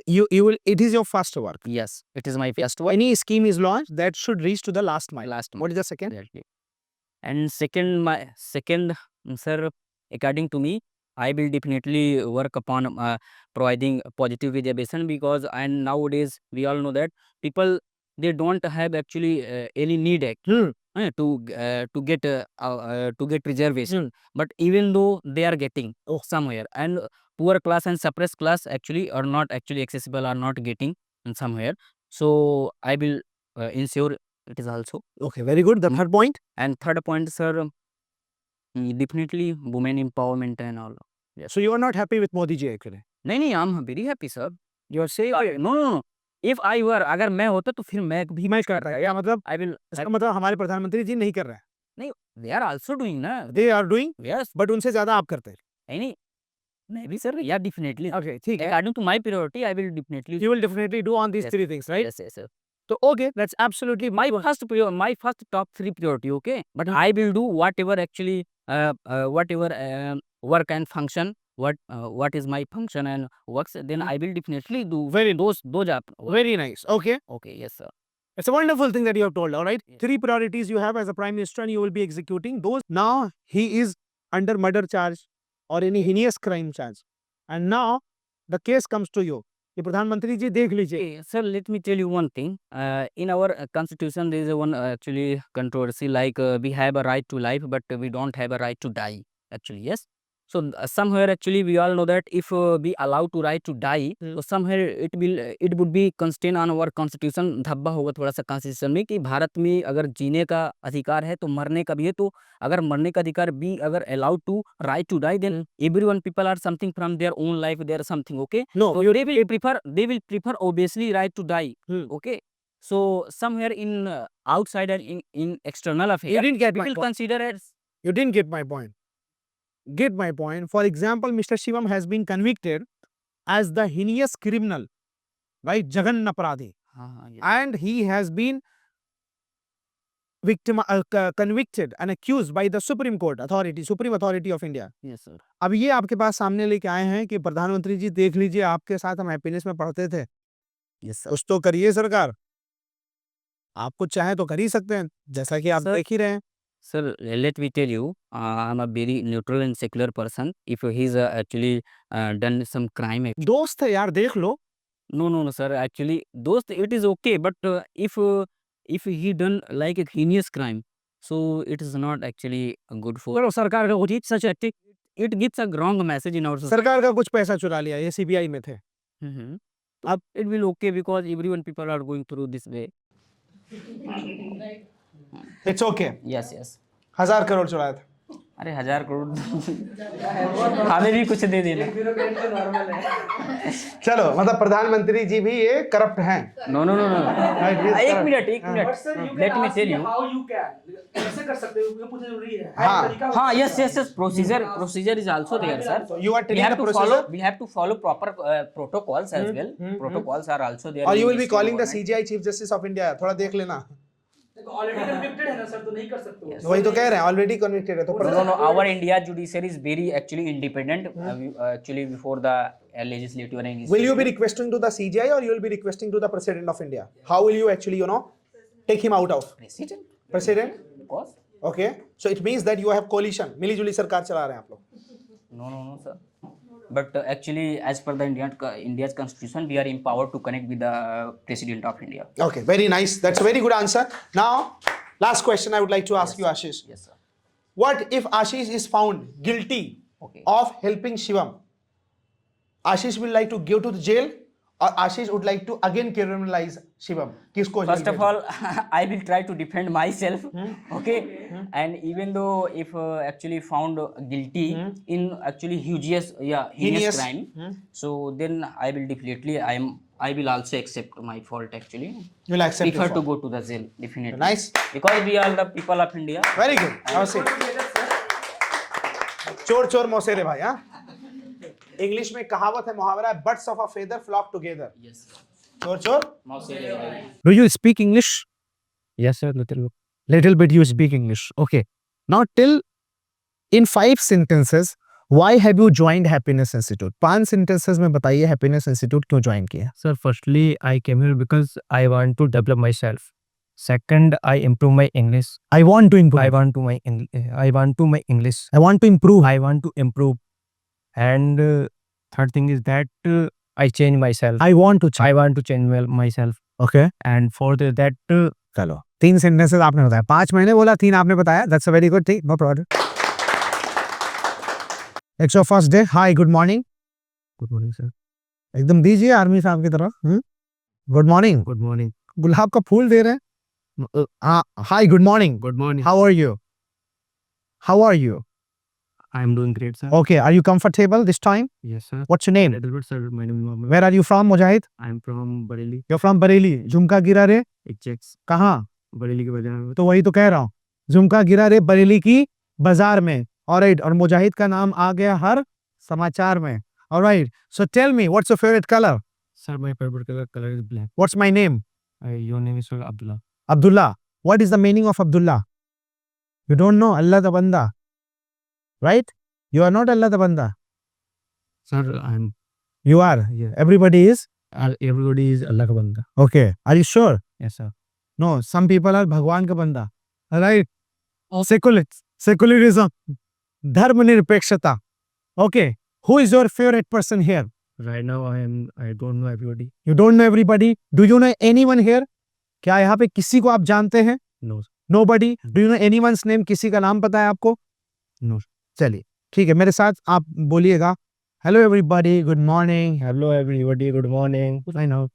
You will. It is your first work. Yes, it is my first one. Any scheme is launched that should reach to the last mile. Last What is the second? Exactly. And second, sir, according to me, I will definitely work upon providing positive education, because and nowadays we all know that people, they don't have actually any need to get reservation. But even though they are getting somewhere, and poor class and suppressed class actually are not actually accessible, are not getting somewhere. So I will ensure it is also. Okay, very good. The third point. And third point, sir, definitely women empowerment and all. Yes. So you are not happy with Modi ji actually? नहीं, I'm very happy, sir. You are saying no. If I were, अगर मैं होता तो फिर मैं भी मैं कर रहा है, या मतलब I will. इसका मतलब हमारे प्रधानमंत्री जी नहीं कर रहे हैं. नहीं, they are also doing ना. They are doing, Yes. but उनसे ज्यादा आप करते हैं. नहीं, मैं भी sir. Yeah, definitely. Okay, ठीक है. According to my priority, I will definitely. You will definitely do on these Yes. three things, right? Yes, yes, sir. So okay, that's absolutely My first top 3 priority, okay. But I will do whatever actually whatever work and function. What is my function and works, then I will definitely do those are very nice. Okay, okay. Yes, sir. it's a wonderful thing that you have told. All right, Yes. 3 priorities you have as a prime minister, and you will be executing those. Now he is under murder charge or any heinous crime charge, and now the case comes to you. कि प्रधानमंत्री जी देख लीजिए. Okay, sir, let me tell you one thing. In our constitution, there is a one actually controversy, like we have a right to life, but we don't have a right to die. Actually, yes. So somewhere actually we all know that if we allow to right to die, so somewhere it would be constrained on our constitution. धब्बा होगा थोड़ा सा constitution में कि भारत में अगर जीने का अधिकार है तो मरने का भी है. तो अगर मरने का अधिकार भी अगर allowed to right to die, then everyone people are something from their own life, they are something, okay. No, So they will prefer obviously right to die. Okay. So somewhere in outside and in external affairs, You didn't get my people point. consider as You didn't get my point. Get my point. For example, Mr. Shivam has been convicted as the heinous criminal, right? Jagan Aparadhi. yes. And he has been convicted and accused by the Supreme Authority of India. Yes, sir. अब ये आपके पास सामने लेके आए हैं कि प्रधानमंत्री जी देख लीजिए, आपके साथ हम हैप्पीनेस में पढ़ते थे. Yes, sir. कुछ तो करिए सरकार. आपको चाहे तो कर ही सकते हैं, जैसा कि आप Sir, देख ही रहे हैं. Sir, let me tell you, I'm a very neutral and secular person. If he's actually done some crime, दोस्त है यार, देख लो. no, sir. Actually, those it is okay, but if he done like a heinous crime, so it is not actually good for. करो सरकार का कुछ Such a it gives a wrong message in our society. सरकार का कुछ पैसा चुरा लिया, ये सीबीआई में थे. Up it will okay because everyone people are going through this way. It's okay. Yes, yes. 1000 crore चुराया था. अरे 1000 करोड़ हमें भी कुछ दे देना. चलो, मतलब प्रधानमंत्री जी भी ये करप्ट हैं. No. एक minute. Let me tell you. How you can? कैसे कर सकते हो? ये पूछना जरूरी है. हाँ, yes. Procedure is also there, sir. So you are We telling have the to procedure, we have to follow proper protocols as well. Protocols are also there. or in you will be this calling the government. CGI Chief Justice of India. थोड़ा देख लेना. Already convicted है ना sir, तो नहीं कर सकते हो. वही तो कह रहे हैं, ऑलरेडी कन्विक्टेड है तो. No. Our India judiciary is very actually independent. Actually, before the legislative and Will you be requesting to the CGI or you will be requesting to the President of India? How will you actually, take him out of? President? Because Okay. So it means that you have coalition. मिली-जुली सरकार चला रहे हैं आप लोग. no, sir. But actually, as per the India's constitution, we are empowered to connect with the President of India. Okay, very nice. That's a very good answer. Now, last question I would like to ask you, Ashish. Yes, sir. What if Ashish is found guilty Okay. of helping Shivam? Ashish will like to go to the jail or Ashish would like to again criminalize Shivam? किसको First jail of भेजो? all, I will try to defend myself. Okay, and even though if actually found guilty in actually heinous Heinous. crime, so then I will definitely I will also accept my fault actually. You will accept Prefer your to fault. go to the jail definitely. Nice. Because we are the people of India. Very good. Have a seat. चोर चोर मौसेरे भाई, हाँ? English में कहावत है, मुहावरा है, birds of a feather flock together. Yes. चोर चोर. Do you speak English? Yes, sir. Little bit you speak English. Okay. Now tell in 5 sentences why have you joined Happiness Institute? 5 sentences में बताइए Happiness Institute क्यों join किया? Sir, firstly, I came here because I want to develop myself. Second, I improve my English. I want to improve. I want to my English. I want to improve. I want to improve. And third thing is that I change myself. I want to change. I want to change myself. Okay. And fourth is that चलो 3 sentences आपने बताया, 5 मैंने बोला, 3 आपने बताया. That's a very good thing. No problem. It's your first day. Hi, good morning. good morning, sir. एकदम दीजिए army साहब की तरह. Good morning. Good morning. गुलाब का फूल दे रहे हैं. Hi, good morning. Good morning. How are you? How are you? I am doing great, sir. Okay, are you comfortable this time? Yes, sir. What's your name? Little bit, sir. My name is Mohammed. Where are you from, Mujahid? I am from Bareilly. You're from Bareilly. झुमका गिरा रे It checks कहाँ? Bareilly के बाजार में. तो वही तो कह रहा हूँ, झुमका गिरा रे बरेली की बाजार में. Alright, और मुजाहिद का नाम आ गया हर समाचार में. Alright, so tell me, what's your favorite color? Sir, my favorite color is black. What's my name? Your name is Abdullah. Abdullah. What is the meaning of Abdullah? You don't know? Allah the Banda. Right? You are not Allah the Banda. Sir, I am. You are. Yeah. Everybody is. Everybody is Allah ka banda. Okay. Are you sure? Yes, sir. No. Some people are Bhagwan ka banda. Right? Secularism. Dharma nirpekshata. Okay. Who is your favorite person here? Right now, I don't know everybody. You don't know everybody. Do you know anyone here? क्या यहाँ पे किसी को आप जानते हैं? No. Nobody. Do you know anyone's name? किसी का नाम पता है आपको? No. चलिए ठीक है, मेरे साथ आप बोलिएगा. Hello everybody, good morning. Hello, everybody. Good morning. I know.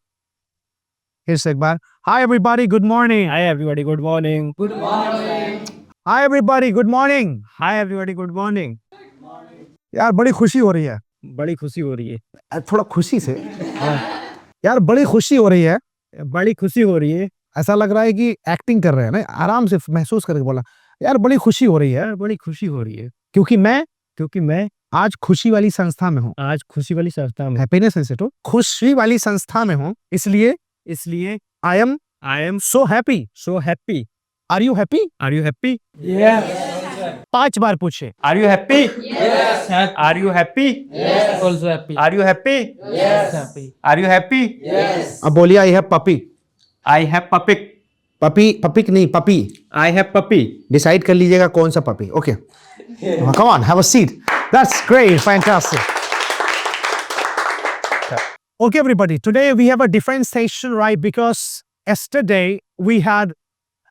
फिर से एक बार. Hi everybody, good morning. Hi, everybody. Good morning. Good morning. Hi everybody, good morning. Hi, everybody. Good morning. यार बड़ी खुशी हो रही है. बड़ी खुशी हो रही है. थोड़ा खुशी से. यार बड़ी खुशी हो रही है. बड़ी खुशी हो रही है. ऐसा लग रहा है कि एक्टिंग कर रहे हैं ना. आराम से महसूस करके बोला. यार बड़ी खुशी हो रही है. बड़ी खुशी हो रही है. क्योंकि मैं आज खुशी वाली संस्था में हूँ. आज खुशी वाली संस्था में. हैप्पीनेस इंस्टीट्यूट खुशी वाली संस्था में हूँ. इसलिए I am so happy. Are you happy? Are you happy? 5 बार पूछे. Are you happy? Yes. Are you happy? Yes. Also happy. Are you happy? Yes. Happy. Are you happy? Yes. अब बोलिए I have puppy. I have puppy. Puppy नहीं puppy. I have puppy. Decide कर लीजिएगा कौन सा puppy. Okay, come on, have a seat. That's great, fantastic. Okay everybody, today we have a different session, right? Because yesterday we had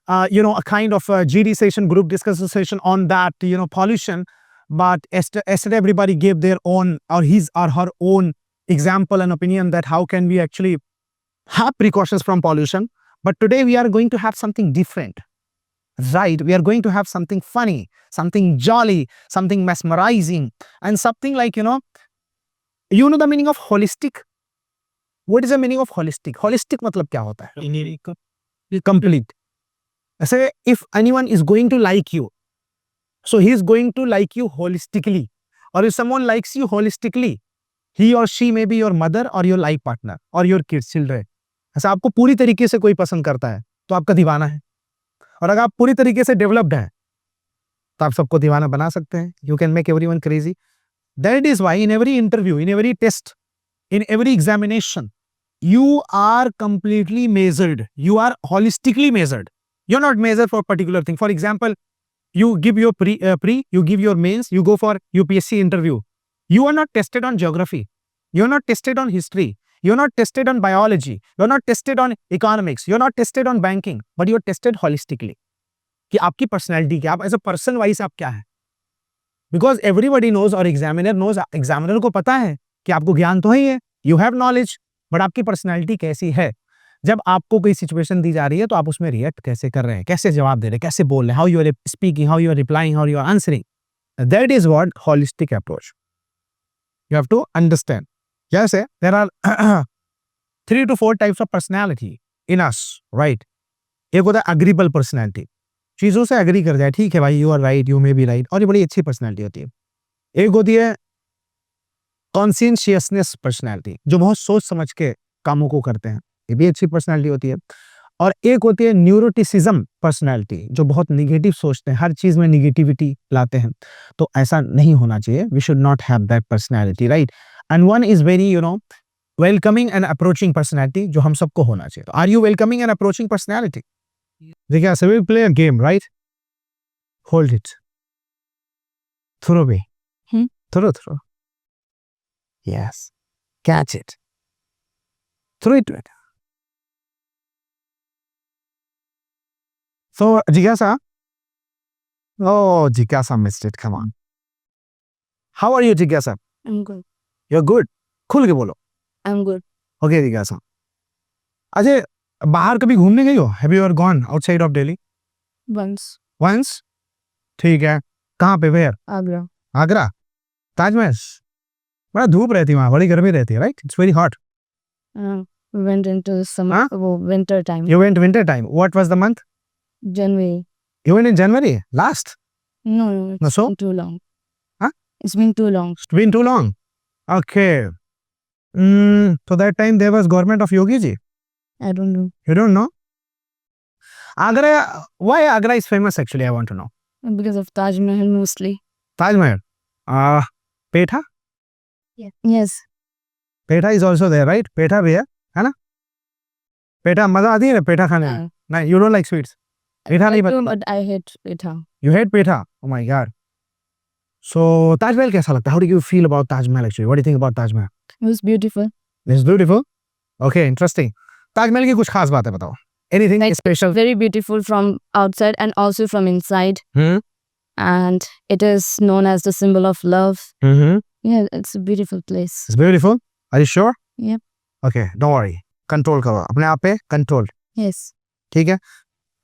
a kind of a GD session, group discussion session on that, pollution. But yesterday everybody gave their own or his or her own example and opinion that how can we actually have precautions from pollution. But today we are going to have something different, right? We are going to have something funny, something jolly, something mesmerizing, and something like, you know the meaning of holistic. What is the meaning of holistic? Holistic मतलब क्या होता है? Complete. ऐसे if anyone is going to like you, so he is going to like you holistically. Or if someone likes you holistically, he or she may be your mother or your life partner or your kids, children. ऐसा आपको पूरी तरीके से कोई पसंद करता है तो आपका दीवाना है. और अगर आप पूरी तरीके से डेवलप्ड हैं तो आप सबको दीवाना बना सकते हैं. You can make everyone crazy. That is why in every interview, in every test, in every examination, you are completely measured. You are holistically measured. You're not measured for a particular thing. For example, you give your you give your mains, you go for UPSC interview. You are not tested on geography. You're not tested on history. You're not tested on biology. You're not tested on economics. You're not tested on banking. But you're tested holistically. कि आपकी personality क्या, आप as a person wise आप क्या है. Because everybody knows or examiner knows, examiner को पता है कि आपको ज्ञान तो ही है. You have knowledge. बट आपकी पर्सनैलिटी कैसी है? जब आपको कोई सिचुएशन दी जा रही है तो आप उसमें रिएक्ट कैसे कर रहे हैं, कैसे जवाब दे रहे हैं, कैसे बोल रहे हैं, how you are speaking, how you are replying, how you are answering. That is what holistic approach. You have to understand. Yes, there are 3 to 4 types of personality in us, right? एक होता है agreeable personality. चीजों से agree कर जाए, ठीक है भाई, you are right, you may be right, और ये बड़ी अच्छी personality होती है. एक होती है conscientiousness personality, जो बहुत सोच समझ के कामों को करते हैं, ये भी अच्छी personality होती है. और एक होती है न्यूरोटिसिज्म पर्सनैलिटी, जो बहुत निगेटिव सोचते हैं, हर चीज में निगेटिविटी लाते हैं. तो ऐसा नहीं होना चाहिए. We should not have that personality, right? And one is very welcoming and approaching personality, जो हम सबको होना चाहिए. तो are you welcoming and approaching personality? देखिए, so we play a game, right? Hold it, throw bay, throw, yes, catch it, throw it. So, Jigasa. Oh, Jigasa missed it. Come on. How are you, Jigasa? I'm good. You're good. खुल के बोलो. I'm good. Okay, Jigasa. Ajay, बाहर कभी घूमने गई हो? Have you ever gone outside of Delhi? Once. Once? ठीक है. कहाँ पे? Where? Agra. आगरा. ताजमहल. बड़ा धूप रहती है वहाँ, बड़ी गर्मी रहती है, right? It's very hot. We went into summer, winter time. You went winter time. What was the month? January. You went in January. Last. No, No, it's so? been too long. Huh? It's been too long. It's been too long. Okay. So that time there was government of Yogi ji. I don't know. You don't know? Agra, why Agra is famous actually, I want to know. Because of Taj Mahal mostly. Taj Mahal. Petha? Yes. Petha is also there, right? Petha bhi hai na? Petha, मजा आती है ना पेठा खाने में? नहीं, you don't like sweets. Petha I नहीं do, but I hate it. You hate petha? Oh my God. So Taj Mahal कैसा लगता है? How do you feel about Taj Mahal actually? What do you think about Taj Mahal? It was beautiful. It's beautiful. Okay, interesting. Taj Mahal की कुछ खास बातें बताओ. Anything Like, special? Very beautiful from outside and also from inside. And it is known as the symbol of love. Mm-hmm. Yeah, it's a beautiful place. It's beautiful. Are you sure? Yep. Okay, don't worry. Control करो अपने आप पे. Control. Yes. ठीक है.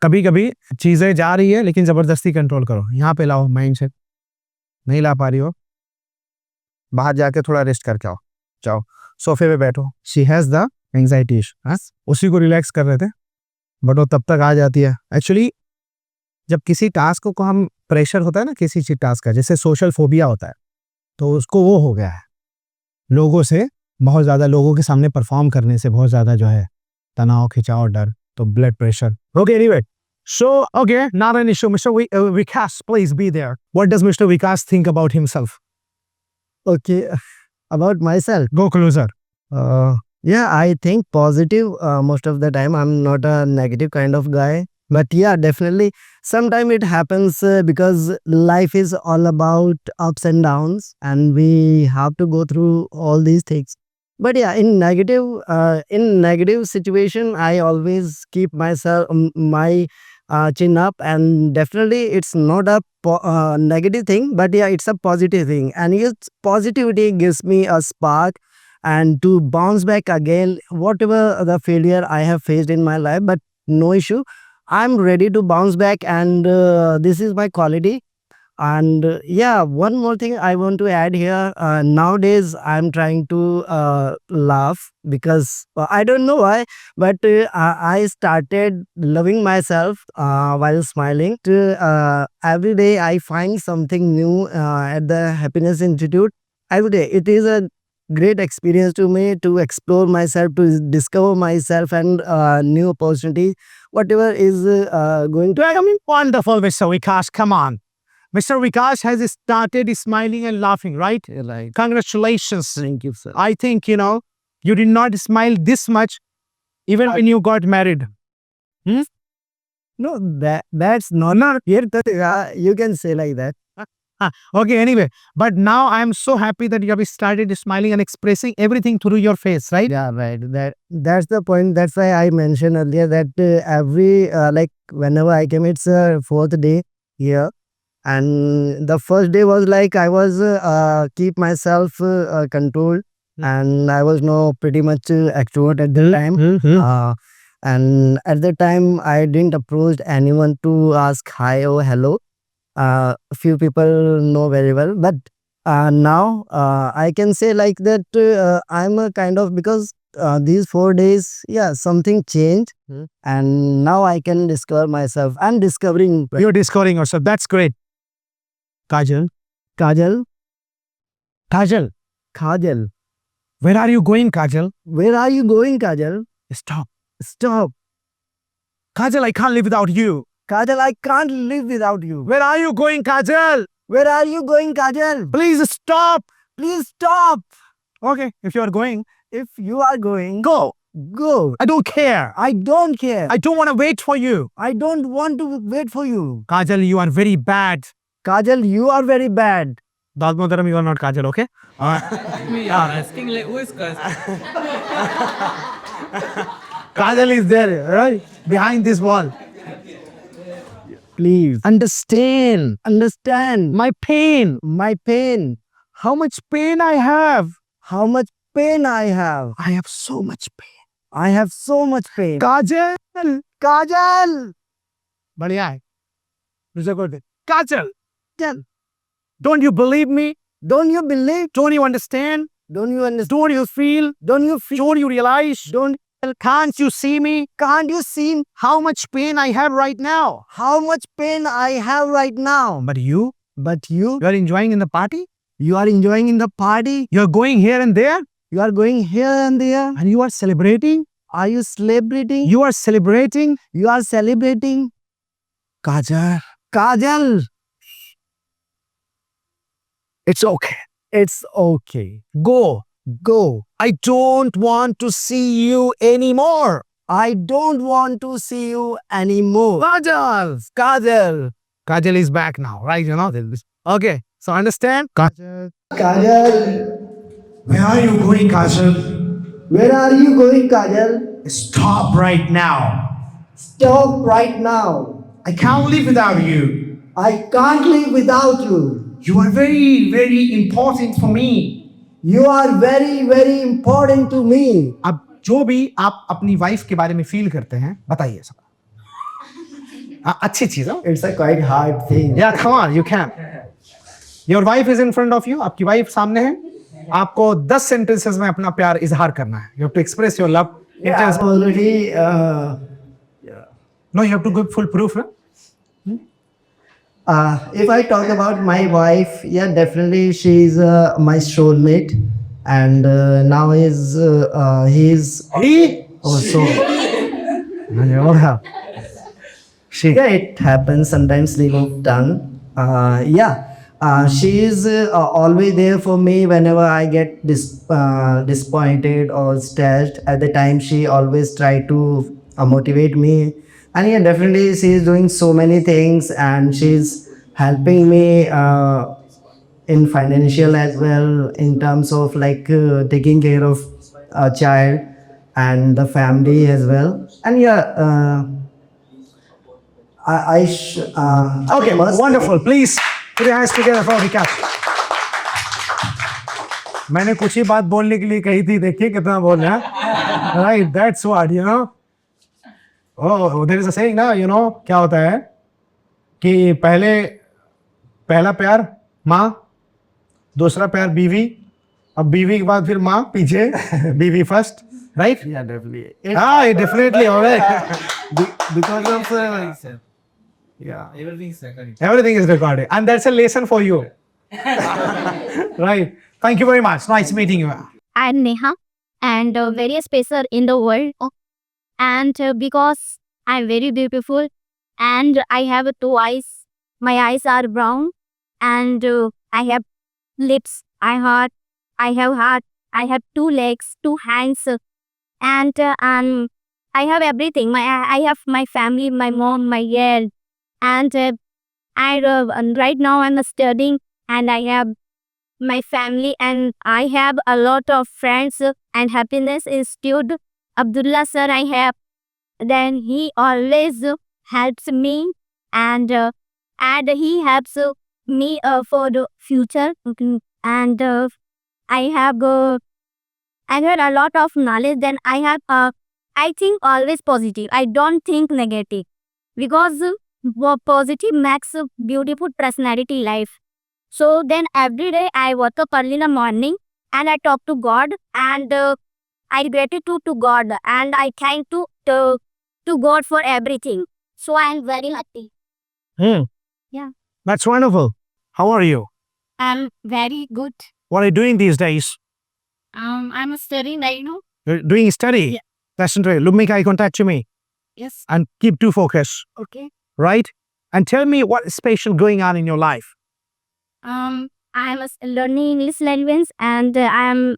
कभी कभी चीजें जा रही है लेकिन जबरदस्ती कंट्रोल करो. यहाँ पे लाओ माइंड सेट. नहीं ला पा रही हो, बाहर जाके थोड़ा रेस्ट करके आओ. जाओ सोफे पे बैठो. She has the anxiety issue. उसी को रिलैक्स कर रहे थे बट वो तब तक आ जाती है. एक्चुअली जब किसी टास्क को हम प्रेशर होता है ना, किसी चीज टास्क का, जैसे सोशल फोबिया होता है, तो उसको वो हो गया है लोगों से, बहुत ज्यादा लोगों के सामने परफॉर्म करने से बहुत ज्यादा जो है तनाव, खिंचाव, डर, तो blood pressure. Okay, anyway, so okay, not an issue. Mr. Vikas, please be there. What does Mr. Vikas think about himself? Okay, about myself. Go closer. Yeah, I think positive most of the time. I'm not a negative kind of guy. But yeah, definitely, sometimes it happens because life is all about ups and downs, and we have to go through all these things. But yeah, in negative situation, I always keep myself my chin up, and definitely it's not a negative thing, but yeah, it's a positive thing, and yes, positivity gives me a spark and to bounce back again whatever the failure I have faced in my life. But no issue, I'm ready to bounce back, and this is my quality. And yeah, one more thing I want to add here. Nowadays, I'm trying to laugh because I don't know why, but I started loving myself while smiling. Every day, I find something new at the Happiness Institute. Every day, it is a great experience to me to explore myself, to discover myself, and new opportunities. Whatever is going to. I mean, wonderful, Mr. Vikas. Come on. Mr. Vikas has started smiling and laughing, right? Right. Congratulations. Thank you, sir. I think, you did not smile this much even when you got married. No, that's not here. You can say like that. Okay, anyway. But now I am so happy that you have started smiling and expressing everything through your face, right? Yeah, right. That's the point. That's why I mentioned earlier that every like whenever I came, it's fourth day here. And the first day was like I was keep myself controlled, and I was no pretty much extrovert at the time. And at the time, I didn't approach anyone to ask hi or hello. A few people know very well, but now I can say like that I'm a kind of, because these 4 days, yeah, something changed, and now I can discover myself. I'm discovering. You're discovering yourself. That's great. Kajal, Kajal, Kajal, Kajal, where are you going, Kajal? where are you going, Kajal? Stop. Stop. Kajal, I can't live without you. Kajal, I can't live without you. Where are you going, Kajal? Where are you going, Kajal? Please stop. Please stop. Okay, if you are going, If you are going, go. go. I don't care. I don't care. I don't want to wait for you. I don't want to wait for you. Kajal, you are very bad. Kajal, you are very bad. Dad Motaram, you are not Kajal, okay? We are asking like who is Kajal is there, right? Behind this wall. Please Understand understand my pain. my pain. How much pain I have. How much pain I have. I have so much pain. I have so much pain. Kajal. Kajal. बढ़िया है. Music good. Kajal. Kajal. Don't you believe me? Don't you believe? Don't you understand? Don't you understand? Don't you feel? Don't you feel? Don't you realize? Don't Can't you see me? can't you see How much pain I have right now? how much pain I have right now? But you But you are enjoying in the party? you are enjoying in the party. You're going here and there? You are going here and there. And you are celebrating? Are you celebrating? You are celebrating? You are celebrating. Kajal, Kajal, it's okay. it's okay. Go. Go. I don't want to see you anymore. I don't want to see you anymore. Kajal. Kajal. Kajal is back now, right? You know this. Okay. So understand? Kajal. Kajal. Where are you going, Kajal? Where are you going, Kajal? Stop right now. Stop right now. I can't live without you. I can't live without you. You are very, very important for me. You are very, very important to me. अब जो भी आप अपनी wife के बारे में feel करते हैं बताइए सब. अच्छी चीज है. It's a quite hard thing. Yeah, come on, you can. Your wife is in front of you. आपकी वाइफ सामने है. आपको 10 सेंटेंसेस में अपना प्यार इजहार करना है. You have to express your love. Yeah, already. No, you have to give full proof. Huh? If I talk about my wife, yeah, definitely she's my soulmate, and now he's He? also. She. Yeah, it happens sometimes. They move done. She is always there for me whenever I get disappointed or stressed. At the time, she always try to motivate me. And yeah, definitely she is doing so many things, and she's helping me in financial as well, in terms of like taking care of a child and the family as well. And yeah, Okay, wonderful. Please put your hands together for Vikas. मैंने कुछ ही बात बोलने के लिए कही थी. देखिए कितना बोल रहा है. Right, that's what, you know. Oh, there is a saying ना, you know, क्या होता है कि पहला प्यार माँ, दूसरा प्यार बीवी, अब बीवी के बाद फिर माँ पीछे, बीवी first, right? yeah, definitely. Definitely, alright. Because of Yeah, everything is second. everything is recorded, and that's a lesson for you. Right. Thank you very much. Nice meeting you. I am Neha and very special in the world. And because I'm very beautiful and I have 2 eyes. My eyes are brown and I have lips. I have heart. I have 2 legs, 2 hands, and I have everything. I have my family, my mom, my dad, and right now I'm studying and I have my family and I have a lot of friends and happiness institute. Abdullah Sir I have. Then he always helps me and he helps me for the future. And I have I have a lot of knowledge. Then I have I think always positive. I don't think negative because positive makes a beautiful personality life. So then every day I wake up early in the morning and I talk to God and I gratitude to God and I thank to God for everything. So I am very happy. Yeah. That's wonderful. How are you? I'm very good. What are you doing these days? I'm studying right now. You're doing study? Yeah. That's interesting. Look, make eye contact to me Yes. and keep to focus, Okay. right? And tell me what is special going on in your life. I'm learning English language and I'm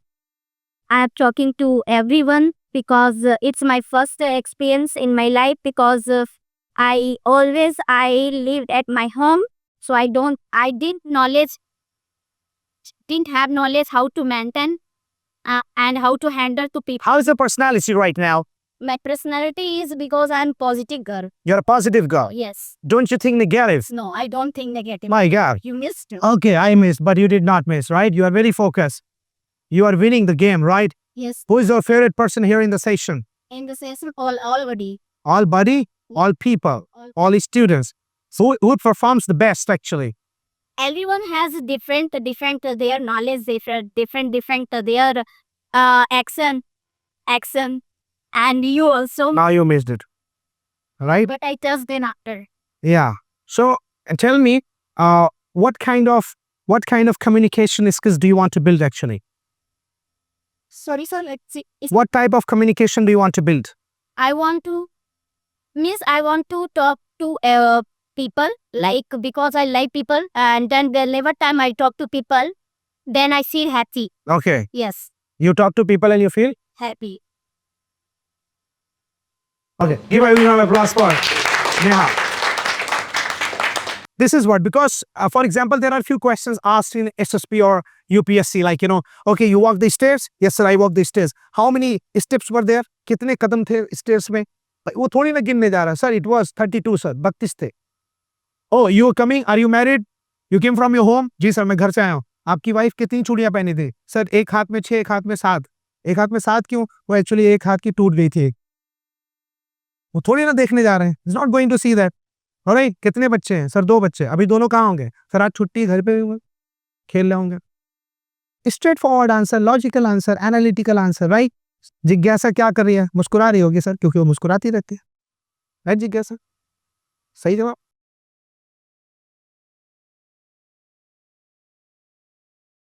talking to everyone because it's my first experience in my life because I lived at my home, so I didn't have knowledge how to maintain and how to handle to people. How is your personality right now? My personality is because I'm positive girl. You're a positive girl. Yes. Don't you think negative? No, I don't think negative. My God. You missed. Okay, I missed, but you did not miss, right? You are very focused. You are winning the game, right? Yes. Who is your favorite person here in the session? In the session, already. All buddy, all people, all students. So who performs the best actually? Everyone has different their knowledge, different their action, and you also. Now you missed it, right? But I just then after. Yeah. So tell me, what kind of communication skills do you want to build actually? Sorry, sir. Let's see. What type of communication do you want to build? I want to talk to people, like because I like people, and then whenever time I talk to people, then I feel happy. Okay. Yes, You talk to people and you feel? happy. Okay. Give everyone a applause for Neha. This is what, because for example, there are a few questions asked in SSP or UPSC, like, okay, you walk the stairs? Yes, sir, I walk the stairs. How many steps were there? कितने कदम थे stairs में? वो थोड़ी ना गिनने जा रहा, sir, it was 32, sir, 32 थे. Oh, you are coming? Are you married? You came from your home? जी सर, मैं घर से आया हूँ. आपकी वाइफ कितनी चूड़ियां पहनी थी? सर, एक हाथ में 6, एक हाथ में 7. एक हाथ में 7 क्यों? वो एक्चुअली एक हाथ की टूट गई थी एक. वो थोड़ी ना देखने जा रहे हैं. He's not going to see that. Alright, कितने बच्चे हैं? सर 2 बच्चे. अभी दोनों कहाँ होंगे? सर आज छुट्टी, घर पे होंगे, खेल रहे होंगे. Straight forward answer, logical answer, analytical answer, right? जिज्ञासा क्या कर रही है? मुस्कुरा रही होगी सर, क्योंकि वो मुस्कुराती रहती है. राइट जिज्ञासा? सही जवाब.